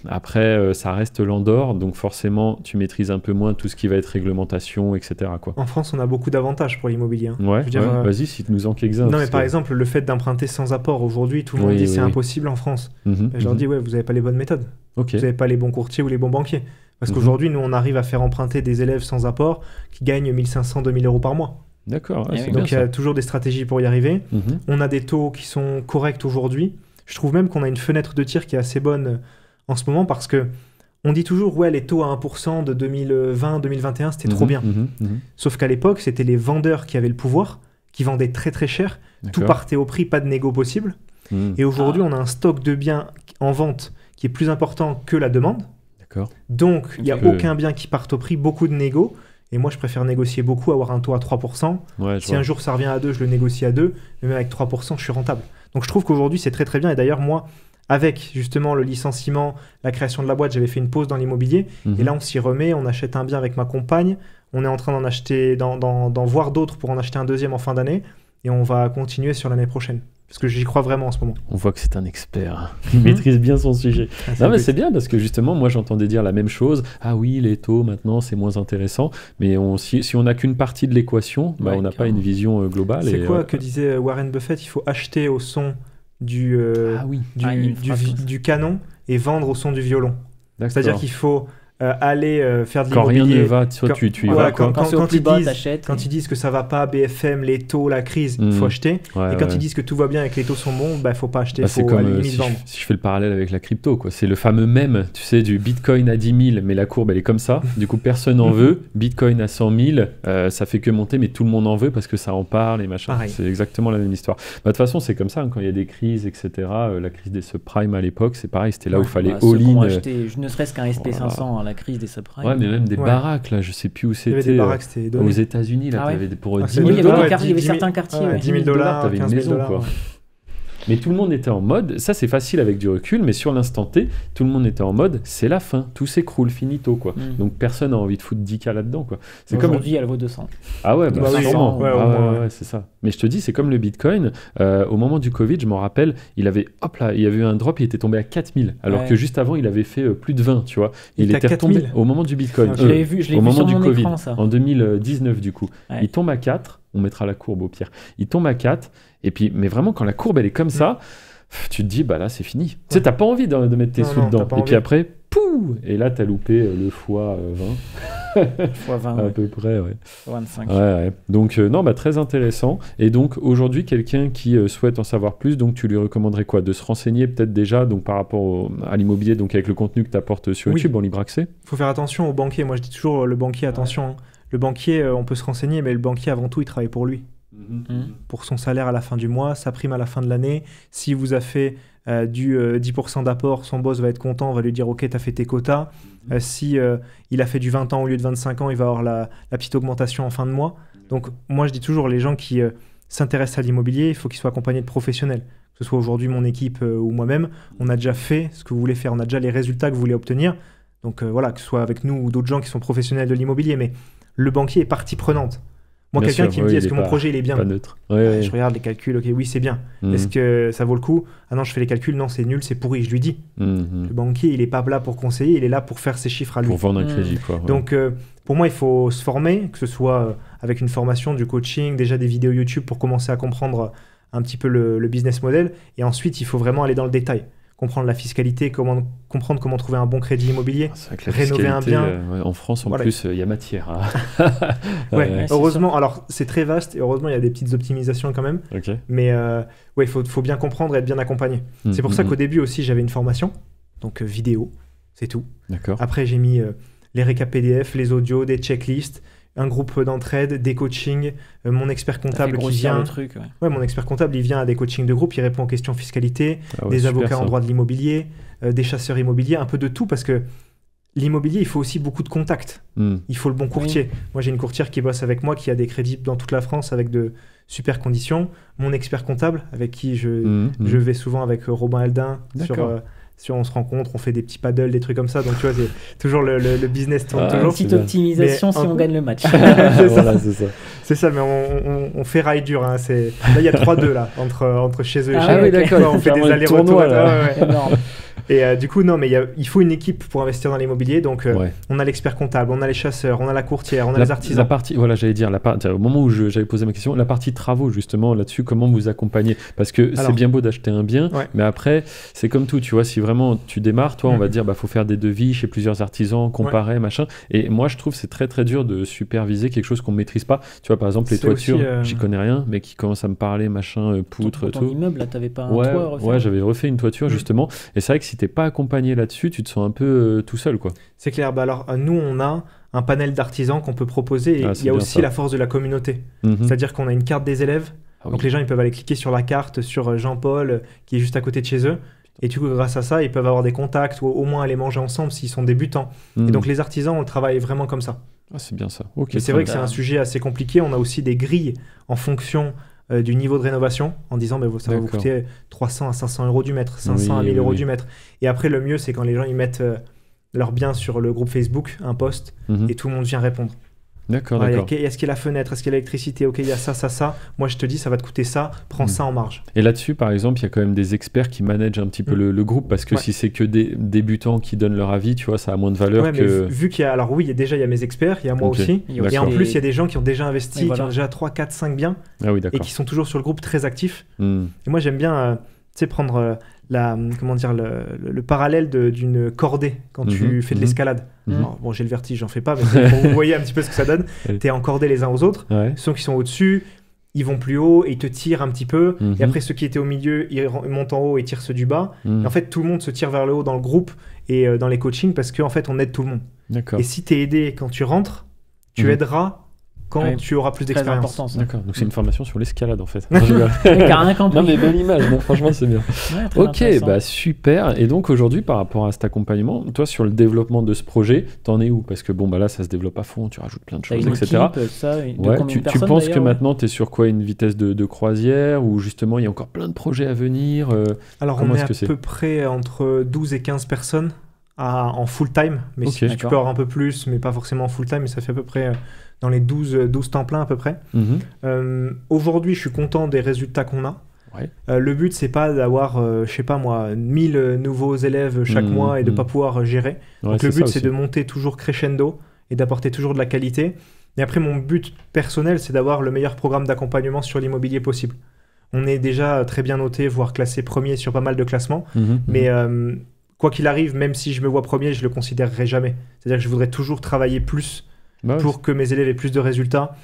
après, ça reste l'Andorre. Donc, forcément, tu maîtrises un peu moins tout ce qui va être réglementation, etc. En France, on a beaucoup d'avantages pour l'immobilier. Vas-y, si tu nous en quelques-uns. Non, mais par exemple, le fait d'emprunter sans apport, aujourd'hui, tout le monde dit c'est impossible en France. Je leur dis, vous n'avez pas les bonnes méthodes. Vous n'avez pas les bons courtiers ou les bons banquiers. Parce qu'aujourd'hui, nous, on arrive à faire emprunter des élèves sans apport qui gagnent 1 500, 2 000 euros par mois. D'accord. Donc, il y a toujours des stratégies pour y arriver. On a des taux qui sont corrects aujourd'hui. Je trouve même qu'on a une fenêtre de tir qui est assez bonne en ce moment parce que on dit toujours, les taux à 1% de 2020, 2021, c'était trop bien. Sauf qu'à l'époque, c'était les vendeurs qui avaient le pouvoir, qui vendaient très très cher. Tout partait au prix, pas de négo possible. Et aujourd'hui, on a un stock de biens en vente qui est plus important que la demande. Donc, il n'y a aucun bien qui parte au prix, beaucoup de négo. Et moi, je préfère négocier beaucoup, avoir un taux à 3%. Si un jour ça revient à 2, je le négocie à 2. Mais même avec 3%, je suis rentable. Donc, je trouve qu'aujourd'hui, c'est très très bien. Et d'ailleurs, moi, avec justement le licenciement, la création de la boîte, j'avais fait une pause dans l'immobilier. Et là, on s'y remet, on achète un bien avec ma compagne. On est en train d'en acheter, d'en voir d'autres pour en acheter un deuxième en fin d'année. Et on va continuer sur l'année prochaine. Parce que j'y crois vraiment en ce moment. On voit que c'est un expert. Il maîtrise bien son sujet. Non, mais c'est bien parce que justement, moi, j'entendais dire la même chose. Ah oui, les taux, maintenant, c'est moins intéressant. Mais si on n'a qu'une partie de l'équation, on n'a pas une vision globale. C'est quoi que disait Warren Buffett? Il faut acheter au son du canon et vendre au son du violon. C'est-à-dire qu'il faut aller faire de quand l'immobilier. Rien ne va, tu y vas. Quand ils disent que ça va pas, BFM, les taux, la crise, il faut acheter. Et quand ils disent que tout va bien et que les taux sont bons, il faut pas acheter, il faut à la limite vendre. Si je fais le parallèle avec la crypto, quoi. C'est le fameux mème, tu sais, du Bitcoin à 10 000, mais la courbe elle est comme ça. Du coup, personne n'en veut. Bitcoin à 100 000, ça fait que monter, mais tout le monde en veut parce que ça en parle et machin. C'est exactement la même histoire. De toute façon, c'est comme ça, hein, quand il y a des crises, etc. La crise des subprimes à l'époque, c'est pareil, c'était là où il fallait all-in. Ne serait-ce qu'un SP500 à la crise des subprimes. Ouais, mais même des baraques, là, je sais plus où c'était. Aux États-Unis, là, t'avais pour 10 000 $. Il y avait certains quartiers. $10 000, t'avais une maison, quoi. Mais tout le monde était en mode, ça c'est facile avec du recul, mais sur l'instant T, tout le monde était en mode, c'est la fin, tout s'écroule, finito, quoi. Donc personne n'a envie de foutre 10K là-dedans, quoi. C'est comme aujourd'hui, elle vaut 200. Ah ouais, sûrement. Ouais, c'est ça. Mais je te dis, c'est comme le Bitcoin. Au moment du Covid, je m'en rappelle, il y avait eu un drop, il était tombé à 4000, alors que juste avant, il avait fait plus de 20, tu vois. Il était retombé au moment du Bitcoin. Je l'ai vu au moment sur du mon Covid, écran, ça. en 2019, du coup. Il tombe à 4. On mettra la courbe au pire. Il tombe à 4, et puis, mais vraiment, quand la courbe elle est comme ça, tu te dis, bah là, c'est fini. Tu sais, t'as pas envie de mettre tes sous dedans. Et puis après, pouh, et là, t'as loupé le fois 20. Fois 20. À peu près, ouais. 25. Ouais. Donc, très intéressant. Et donc, aujourd'hui, quelqu'un qui souhaite en savoir plus, donc tu lui recommanderais quoi? De se renseigner peut-être déjà donc, par rapport à l'immobilier, donc avec le contenu que tu apportes sur YouTube en libre accès? Il faut faire attention au banquier. Moi, je dis toujours, le banquier, attention. Hein. Le banquier, on peut se renseigner, mais le banquier, avant tout, il travaille pour lui. Pour son salaire à la fin du mois, sa prime à la fin de l'année. S'il vous a fait du 10% d'apport, son boss va être content, va lui dire « Ok, t'as fait tes quotas ». Si il a fait du 20 ans au lieu de 25 ans, il va avoir la petite augmentation en fin de mois. Donc, moi, je dis toujours, les gens qui s'intéressent à l'immobilier, il faut qu'ils soient accompagnés de professionnels. Que ce soit aujourd'hui mon équipe ou moi-même, on a déjà fait ce que vous voulez faire, on a déjà les résultats que vous voulez obtenir. Donc, voilà, que ce soit avec nous ou d'autres gens qui sont professionnels de l'immobilier, mais le banquier est partie prenante. Moi, quelqu'un qui me dit, est-ce que mon projet il est bien? Pas neutre. Je regarde les calculs, ok, oui, c'est bien. Est-ce que ça vaut le coup? Ah non, je fais les calculs, non, c'est nul, c'est pourri, je lui dis. Le banquier, il n'est pas là pour conseiller, il est là pour faire ses chiffres à lui. Pour vendre un crédit, quoi. Ouais. Donc, pour moi, il faut se former, que ce soit avec une formation, du coaching, déjà des vidéos YouTube pour commencer à comprendre un petit peu le business model. Et ensuite, il faut vraiment aller dans le détail. Comprendre la fiscalité, comprendre comment trouver un bon crédit immobilier, rénover un bien. En France, en plus, il y a matière. Heureusement, alors c'est très vaste et heureusement, il y a des petites optimisations quand même. Mais il faut bien comprendre et être bien accompagné. C'est pour ça qu'au début aussi, j'avais une formation, donc vidéo, c'est tout. Après, j'ai mis les récaps PDF, les audios, des checklists, un groupe d'entraide, des coachings, mon expert comptable qui vient. Mon expert comptable, il vient à des coachings de groupe, il répond aux questions fiscalité, des avocats en droit de l'immobilier, des chasseurs immobiliers, un peu de tout parce que l'immobilier, il faut aussi beaucoup de contacts. Il faut le bon courtier. Moi, j'ai une courtière qui bosse avec moi, qui a des crédits dans toute la France avec de super conditions. Mon expert comptable, avec qui je vais souvent avec Robin Aldin on se rencontre, on fait des petits paddles, des trucs comme ça. Donc, tu vois, c'est toujours le business tourne toujours. Une petite optimisation si on gagne le match. C'est ça, mais on fait rail dur. Hein. Là, il y a 3-2 là, entre chez eux et chez nous. D'accord. On fait des allers-retours. Et du coup, non, mais il faut une équipe pour investir dans l'immobilier. Donc, on a l'expert comptable, on a les chasseurs, on a la courtière, on a les artisans. La partie, j'allais dire, au moment où j'avais posé ma question, la partie travaux, justement, là-dessus, comment vous accompagnez? Parce que c'est bien beau d'acheter un bien, mais après, c'est comme tout, tu vois, si vraiment tu démarres, toi, on va dire, faut faire des devis chez plusieurs artisans, comparer, machin. Et moi, je trouve que c'est très, très dur de superviser quelque chose qu'on ne maîtrise pas. Tu vois, par exemple, les toitures, j'y connais rien, mais qui commencent à me parler, machin, poutre, tout. Ton immeuble, là, t'avais pas un toit à refaire? Ouais, j'avais refait une toiture, justement. Et c'est vrai que si t'es pas accompagné là-dessus, tu te sens un peu tout seul, quoi. C'est clair. Alors, nous, on a un panel d'artisans qu'on peut proposer et il y a aussi la force de la communauté. C'est-à-dire qu'on a une carte des élèves. Donc, les gens, ils peuvent aller cliquer sur la carte, sur Jean-Paul, qui est juste à côté de chez eux. Et du coup, grâce à ça, ils peuvent avoir des contacts ou au moins aller manger ensemble s'ils sont débutants. Et donc, les artisans, on travaille vraiment comme ça. C'est bien ça. Et c'est vrai que c'est un sujet assez compliqué. On a aussi des grilles en fonction du niveau de rénovation, en disant ça va vous coûter 300 à 500 euros du mètre, 500 à 1000 euros du mètre. Et après, le mieux, c'est quand les gens ils mettent leurs biens sur le groupe Facebook, un post, et tout le monde vient répondre. D'accord. Est-ce qu'il y a la fenêtre? Est-ce qu'il y a l'électricité? Ok, il y a ça. Moi, je te dis, ça va te coûter ça. Prends ça en marge. Et là-dessus, par exemple, il y a quand même des experts qui managent un petit peu le groupe parce que si c'est que des débutants qui donnent leur avis, tu vois, ça a moins de valeur que... Vu qu'il y a... Alors oui, il y a mes experts, il y a moi aussi. Et en plus, il y a des gens qui ont déjà investi, qui ont déjà 3, 4, 5 biens et qui sont toujours sur le groupe très actifs. Et moi, j'aime bien prendre comment dire, le parallèle d'une cordée quand tu fais de l'escalade. Alors, bon, j'ai le vertige, j'en fais pas, mais pour vous voyez un petit peu ce que ça donne. T'es encordé les uns aux autres. Ceux qui sont au-dessus, ils vont plus haut et ils te tirent un petit peu. Et après, ceux qui étaient au milieu, ils montent en haut et tirent ceux du bas. Et en fait, tout le monde se tire vers le haut dans le groupe et dans les coachings parce qu'en fait, on aide tout le monde. Et si tu es aidé quand tu rentres, tu aideras quand tu auras plus d'expérience. D'accord, donc c'est une formation sur l'escalade en fait. Non mais belle image, franchement c'est bien. Ok, bah super. Et donc aujourd'hui par rapport à cet accompagnement, toi sur le développement de ce projet, t'en es où? Parce que bon bah là ça se développe à fond, tu rajoutes plein de choses, etc. Tu penses que maintenant t'es sur quoi, une vitesse de croisière ou justement il y a encore plein de projets à venir? Alors on est à peu près entre 12 et 15 personnes en full time, mais tu peux avoir un peu plus, mais pas forcément en full time, mais ça fait à peu près dans les 12 temps plein à peu près. Aujourd'hui, je suis content des résultats qu'on a. Le but, c'est pas d'avoir, je sais pas moi, 1000 nouveaux élèves chaque mois et de pas pouvoir gérer. Donc le but, c'est de monter toujours crescendo et d'apporter toujours de la qualité. Et après, mon but personnel, c'est d'avoir le meilleur programme d'accompagnement sur l'immobilier possible. On est déjà très bien noté, voire classé premier sur pas mal de classements. Mais quoi qu'il arrive, même si je me vois premier, je le considérerai jamais. C'est-à-dire que je voudrais toujours travailler plus pour que mes élèves aient plus de résultats.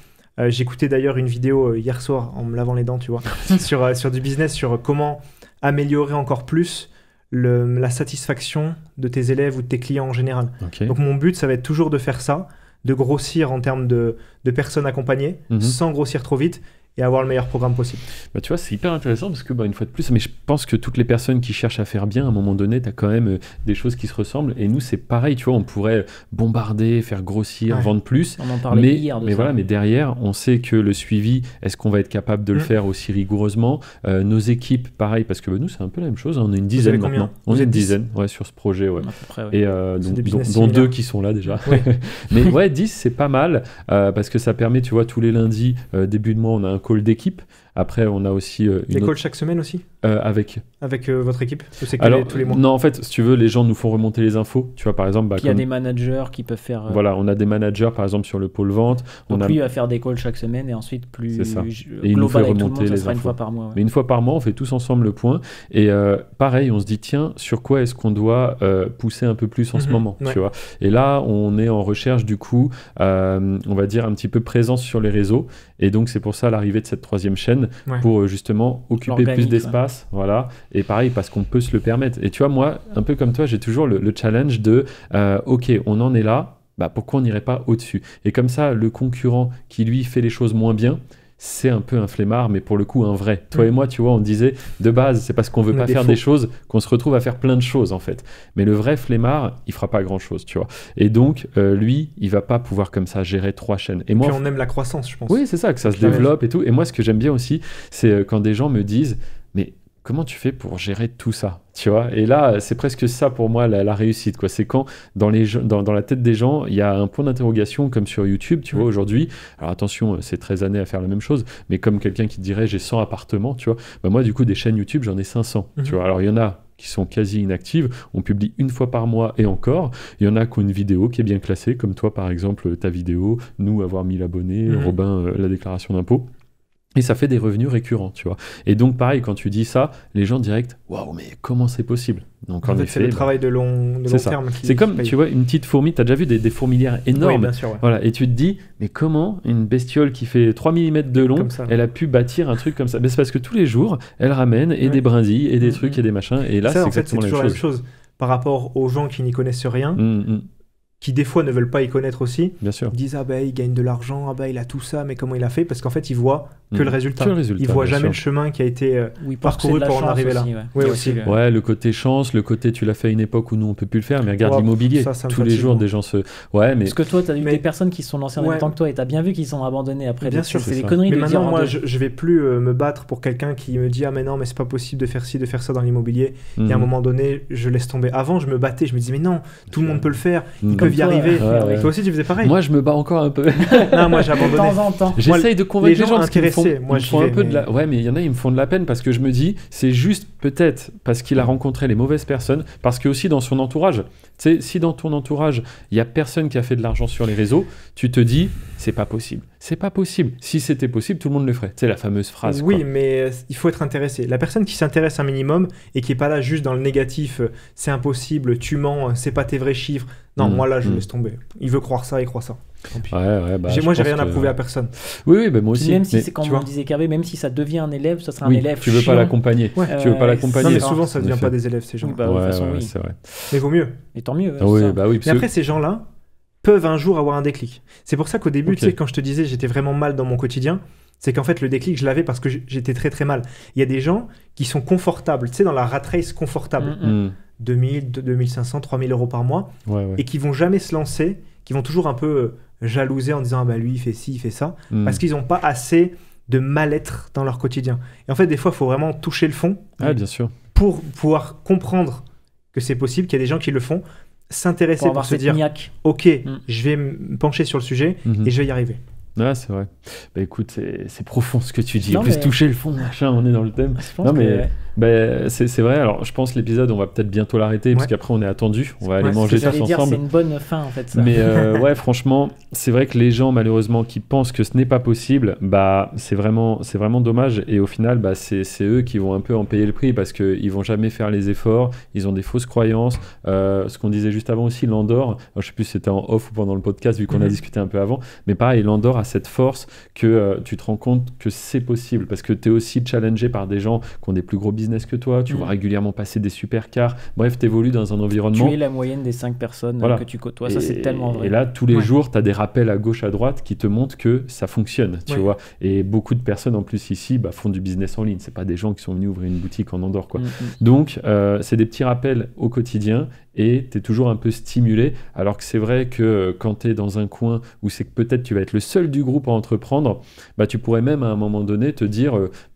J'écoutais d'ailleurs une vidéo hier soir en me lavant les dents, tu vois, sur du business, sur comment améliorer encore plus la satisfaction de tes élèves ou de tes clients en général. Donc mon but, ça va être toujours de faire ça, de grossir en termes de personnes accompagnées, sans grossir trop vite, et avoir le meilleur programme possible. Bah, tu vois, c'est hyper intéressant parce que, une fois de plus, mais je pense que toutes les personnes qui cherchent à faire bien, à un moment donné, tu as quand même des choses qui se ressemblent. Et nous, c'est pareil, tu vois, on pourrait bombarder, faire grossir, vendre plus. On en parlait hier de ça. Voilà, mais derrière, on sait que le suivi, est-ce qu'on va être capable de le faire aussi rigoureusement? Nos équipes, pareil, parce que nous, c'est un peu la même chose. On est une dizaine maintenant. On est une dizaine sur ce projet. À peu près, Et dont 2 qui sont là déjà. Mais 10, c'est pas mal parce que ça permet, tu vois, tous les lundis, début de mois, on a un call d'équipe. Après, on a aussi des calls chaque semaine aussi avec votre équipe. Alors, tous les mois. Non, en fait, si tu veux, les gens nous font remonter les infos. Tu vois, par exemple, il y a des managers qui peuvent faire. Voilà, on a des managers, par exemple, sur le pôle vente. Donc lui va faire des calls chaque semaine et ensuite plus et il nous fait remonter les ça sera infos. Une fois par mois. Mais une fois par mois, on fait tous ensemble le point. Et pareil, on se dit tiens, sur quoi est-ce qu'on doit pousser un peu plus en ce moment, tu vois. Et là, on est en recherche du coup, on va dire un petit peu présence sur les réseaux. Et donc c'est pour ça l'arrivée de cette 3e chaîne pour justement occuper plus d'espace, voilà. Et pareil parce qu'on peut se le permettre. Et tu vois, moi, un peu comme toi, j'ai toujours le challenge de ok, on en est là, pourquoi on n'irait pas au-dessus? Et comme ça, le concurrent qui lui fait les choses moins bien, c'est un peu un flemmard, mais pour le coup un vrai. Toi et moi, tu vois, on disait de base, c'est parce qu'on veut pas faire des choses qu'on se retrouve à faire plein de choses en fait. Mais le vrai flemmard, il fera pas grand chose, tu vois. Et donc lui, il va pas pouvoir comme ça gérer 3 chaînes. Et moi, puis on aime la croissance, je pense. Oui, c'est ça, que ça se développe et tout. Et moi, ce que j'aime bien aussi, c'est quand des gens me disent, mais comment tu fais pour gérer tout ça, tu vois? Et là, c'est presque ça pour moi la réussite, quoi. C'est quand dans la tête des gens, il y a un point d'interrogation comme sur YouTube, tu vois, aujourd'hui. Alors attention, c'est 13 années à faire la même chose, mais comme quelqu'un qui te dirait j'ai 100 appartements, tu vois. Moi, du coup, des chaînes YouTube, j'en ai 500, tu vois. Alors il y en a qui sont quasi inactives, on publie une fois par mois et encore. Il y en a qui ont une vidéo qui est bien classée, comme toi par exemple, ta vidéo, nous avoir 1000 abonnés, Robin, la déclaration d'impôt. Et ça fait des revenus récurrents, tu vois. Et donc, pareil, quand tu dis ça, les gens direct, waouh, mais comment c'est possible? Donc, en effet, c'est le travail de long terme. C'est comme, tu vois, une petite fourmi, tu as déjà vu des fourmilières énormes. Oui, bien sûr, voilà, et tu te dis, mais comment une bestiole qui fait 3 mm de long, elle a pu bâtir un truc comme ça? Mais c'est parce que tous les jours, elle ramène des brindilles et des trucs et des machins. Et là, c'est exactement la même chose. Par rapport aux gens qui n'y connaissent rien, qui des fois ne veulent pas y connaître aussi, bien sûr. Ils disent il gagne de l'argent, il a tout ça, mais comment il a fait? Parce qu'en fait ils voient que le résultat. Ils voient jamais le chemin qui a été parcouru pour en arriver aussi, là. Aussi. Ouais, le côté chance, le côté tu l'as fait à une époque où nous on peut plus le faire, mais regarde l'immobilier, tous les jours des gens se... Ouais, mais... Parce que toi tu as eu des personnes qui se sont lancées en même temps que toi et tu as bien vu qu'ils sont abandonnés après. Bien sûr, c'est des conneries mais de maintenant, dire moi je vais plus me battre pour quelqu'un qui me dit mais non, mais c'est pas possible de faire ci, de faire ça dans l'immobilier. Et à un moment donné, je laisse tomber. Avant, je me battais, je me disais mais non, tout le monde peut le faire, ils peuvent y arriver. Toi aussi tu faisais pareil? Moi je me bats encore un peu. Non, moi j'ai abandonné. De temps en temps. J'essaye de convaincre les gens intéressés. Moi je fais un peu de la... Ouais, mais il y en a, ils me font de la peine parce que je me dis, c'est juste peut-être parce qu'il a rencontré les mauvaises personnes, parce que aussi dans son entourage, tu sais, si dans ton entourage, il y a personne qui a fait de l'argent sur les réseaux, tu te dis, c'est pas possible. C'est pas possible. Si c'était possible, tout le monde le ferait. C'est la fameuse phrase. Oui, mais il faut être intéressé. La personne qui s'intéresse un minimum et qui est pas là juste dans le négatif, c'est impossible, tu mens, c'est pas tes vrais chiffres. Non, moi là, je laisse tomber. Il veut croire ça, il croit ça. Moi, j'ai rien à prouver à personne. Oui, moi aussi. Même si c'est comme on disait Hervé, même si ça devient un élève, ça sera un élève. Tu veux pas l'accompagner. Tu veux pas l'accompagner. Non, mais souvent, ça devient pas des élèves, ces gens. De toute façon, oui. C'est vrai. Mais vaut mieux. Et tant mieux. Mais après, ces gens-là peuvent un jour avoir un déclic. C'est pour ça qu'au début, tu sais, quand je te disais j'étais vraiment mal dans mon quotidien, c'est qu'en fait le déclic je l'avais parce que j'étais très très mal. Il y a des gens qui sont confortables, tu sais, dans la rat race confortable, 2000, 2500, 3000 euros par mois, et qui vont jamais se lancer, qui vont toujours un peu jalouser en disant ah bah lui il fait ci, il fait ça, parce qu'ils n'ont pas assez de mal-être dans leur quotidien. Et en fait des fois il faut vraiment toucher le fond, bien sûr, pour pouvoir comprendre que c'est possible, qu'il y a des gens qui le font, s'intéresser pour se dire ok, je vais me pencher sur le sujet et je vais y arriver. C'est vrai. Bah écoute, c'est profond ce que tu dis. Plus toucher le fond, machin, on est dans le thème. C'est vrai. Alors je pense l'épisode, on va peut-être bientôt l'arrêter parce qu'après on est attendu. On va aller manger tous ensemble. C'est une bonne fin en fait. Ça. Mais franchement, c'est vrai que les gens malheureusement qui pensent que ce n'est pas possible, c'est vraiment dommage. Et au final, c'est eux qui vont un peu en payer le prix parce qu'ils vont jamais faire les efforts. Ils ont des fausses croyances. Ce qu'on disait juste avant aussi, l'Andorre. Je sais plus si c'était en off ou pendant le podcast vu qu'on a discuté un peu avant. Mais pareil, l'Andorre a cette force que tu te rends compte que c'est possible parce que tu es aussi challengé par des gens qui ont des plus gros business que toi, tu vois régulièrement passer des supercars, bref, tu évolues dans un environnement. Tu es la moyenne des 5 personnes que tu côtoies, ça c'est tellement vrai. Et là, tous les jours, tu as des rappels à gauche, à droite qui te montrent que ça fonctionne, tu vois. Et beaucoup de personnes en plus ici font du business en ligne, c'est pas des gens qui sont venus ouvrir une boutique en Andorre, quoi. Donc, c'est des petits rappels au quotidien et tu es toujours un peu stimulé, alors que c'est vrai que quand tu es dans un coin où c'est que peut-être tu vas être le seul du groupe à entreprendre, tu pourrais même à un moment donné te dire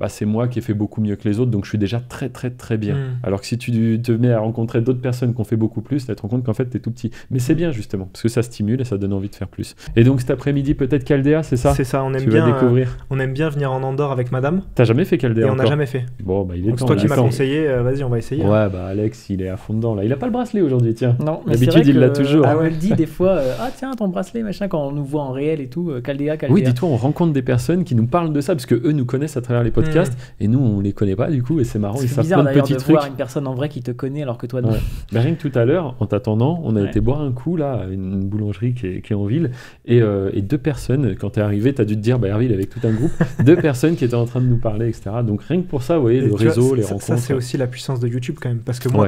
c'est moi qui ai fait beaucoup mieux que les autres, donc je suis déjà très très très bien. Alors que si tu te mets à rencontrer d'autres personnes qui ont fait beaucoup plus, tu te rends compte qu'en fait tu es tout petit. Mais c'est bien justement, parce que ça stimule et ça donne envie de faire plus. Et donc cet après-midi peut-être Caldea, c'est ça? C'est ça, on aime bien venir en Andorre avec madame. T'as jamais fait Caldea? Et on n'a jamais fait. Bon, il est temps. C'est toi qui m'as conseillé, vas-y on va essayer. Ouais, Alex il est à fond dedans là. Il a pas le bracelet aujourd'hui, tiens. Non, mais d'habitude il l'a toujours. On me le dit des fois, tiens ton bracelet machin, quand on nous voit en réel et tout, Caldea. Oui, dis-toi, on rencontre des personnes qui nous parlent de ça parce que eux nous connaissent à travers les podcasts et nous on les connaît pas du coup, et c'est marrant, ils savent plein de petits trucs. C'est voir une personne en vrai qui te connaît alors que toi non. Rien que tout à l'heure, en t'attendant, on a été boire un coup là à une boulangerie qui est en ville et 2 personnes, quand t'es arrivé, t'as dû te dire Hervé il est avec tout un groupe, 2 personnes qui étaient en train de nous parler, etc. Donc rien que pour ça, vous voyez, le réseau, les rencontres. Ça c'est aussi la puissance de YouTube quand même, parce que moi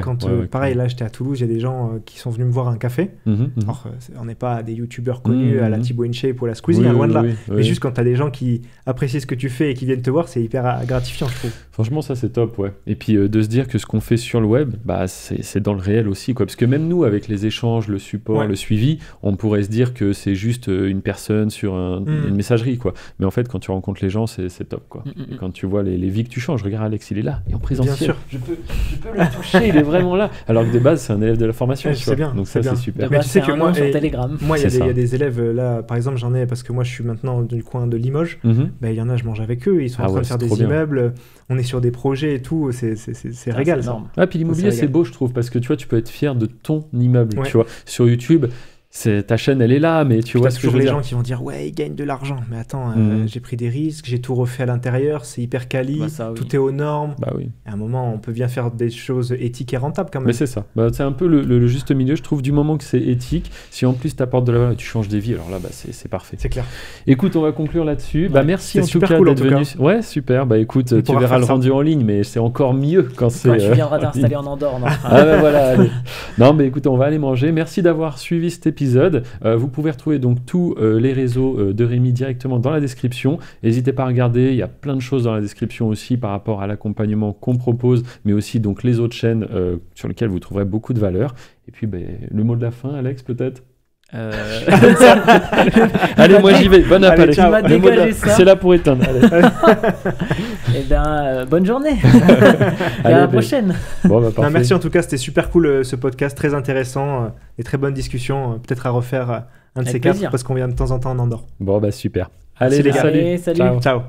pareil, là j'étais à Toulouse, il y a des gens qui sont venus me voir à un café. Alors on n'est pas des youtubeurs connus à la Thibaut InShape ou à la Squeezie, loin de là. Mais juste quand t'as des gens qui apprécient ce que tu fais et qui viennent te voir, c'est hyper gratifiant, je trouve. Franchement, ça c'est top, Et puis de se dire que ce qu'on fait sur le web, c'est dans le réel aussi, quoi. Parce que même nous, avec les échanges, le support, le suivi, on pourrait se dire que c'est juste une personne sur une messagerie, quoi. Mais en fait, quand tu rencontres les gens, c'est top, quoi. Et quand tu vois les vies que tu changes, regarde Alex, il est là, et en présentiel. Bien sûr. Je peux le toucher, il est vraiment là. Alors que de base, c'est un élève de la formation, tu vois. Bien, donc ça, c'est super. Mais tu sais que moi, sur Telegram. Moi, il y a des élèves là, par exemple, j'en ai parce que moi, je suis maintenant du coin de Limoges. Il y en a, je mange avec eux, ils sont en train de faire des immeubles, on est sur des projets et tout, c'est régal. Puis l'immobilier, c'est beau, je trouve, parce que tu vois, tu peux être fier de ton immeuble, tu vois. Sur YouTube, ta chaîne elle est là, mais tu vois ce que je veux dire. Les gens qui vont dire ouais ils gagnent de l'argent, mais attends, j'ai pris des risques, j'ai tout refait à l'intérieur, c'est hyper quali, tout est aux normes. À un moment on peut bien faire des choses éthiques et rentables quand même. Mais c'est ça, c'est un peu le juste milieu, je trouve, du moment que c'est éthique. Si en plus t'apportes de la valeur et tu changes des vies, alors là c'est parfait. C'est clair. Écoute, on va conclure là-dessus. Merci en tout cas d'être venu. Ouais, super. Écoute, tu verras le rendu en ligne, mais c'est encore mieux quand c'est. Quand tu viendras t'installer en Andorre. Voilà. Allez. Non mais écoute, on va aller manger. Merci d'avoir suivi cet épisode. Vous pouvez retrouver donc tous les réseaux de Rémi directement dans la description. N'hésitez pas à regarder, il y a plein de choses dans la description aussi par rapport à l'accompagnement qu'on propose, mais aussi donc les autres chaînes sur lesquelles vous trouverez beaucoup de valeur. Et puis le mot de la fin, Alex, peut-être. Allez, moi j'y vais. Bon appel. C'est là pour éteindre. Bonne journée. À la prochaine. Merci en tout cas, c'était super cool ce podcast, très intéressant, et très bonne discussion. Peut-être à refaire un de ces 4 parce qu'on vient de temps en temps en Andorre. Super. Allez, les gars, salut. Ciao.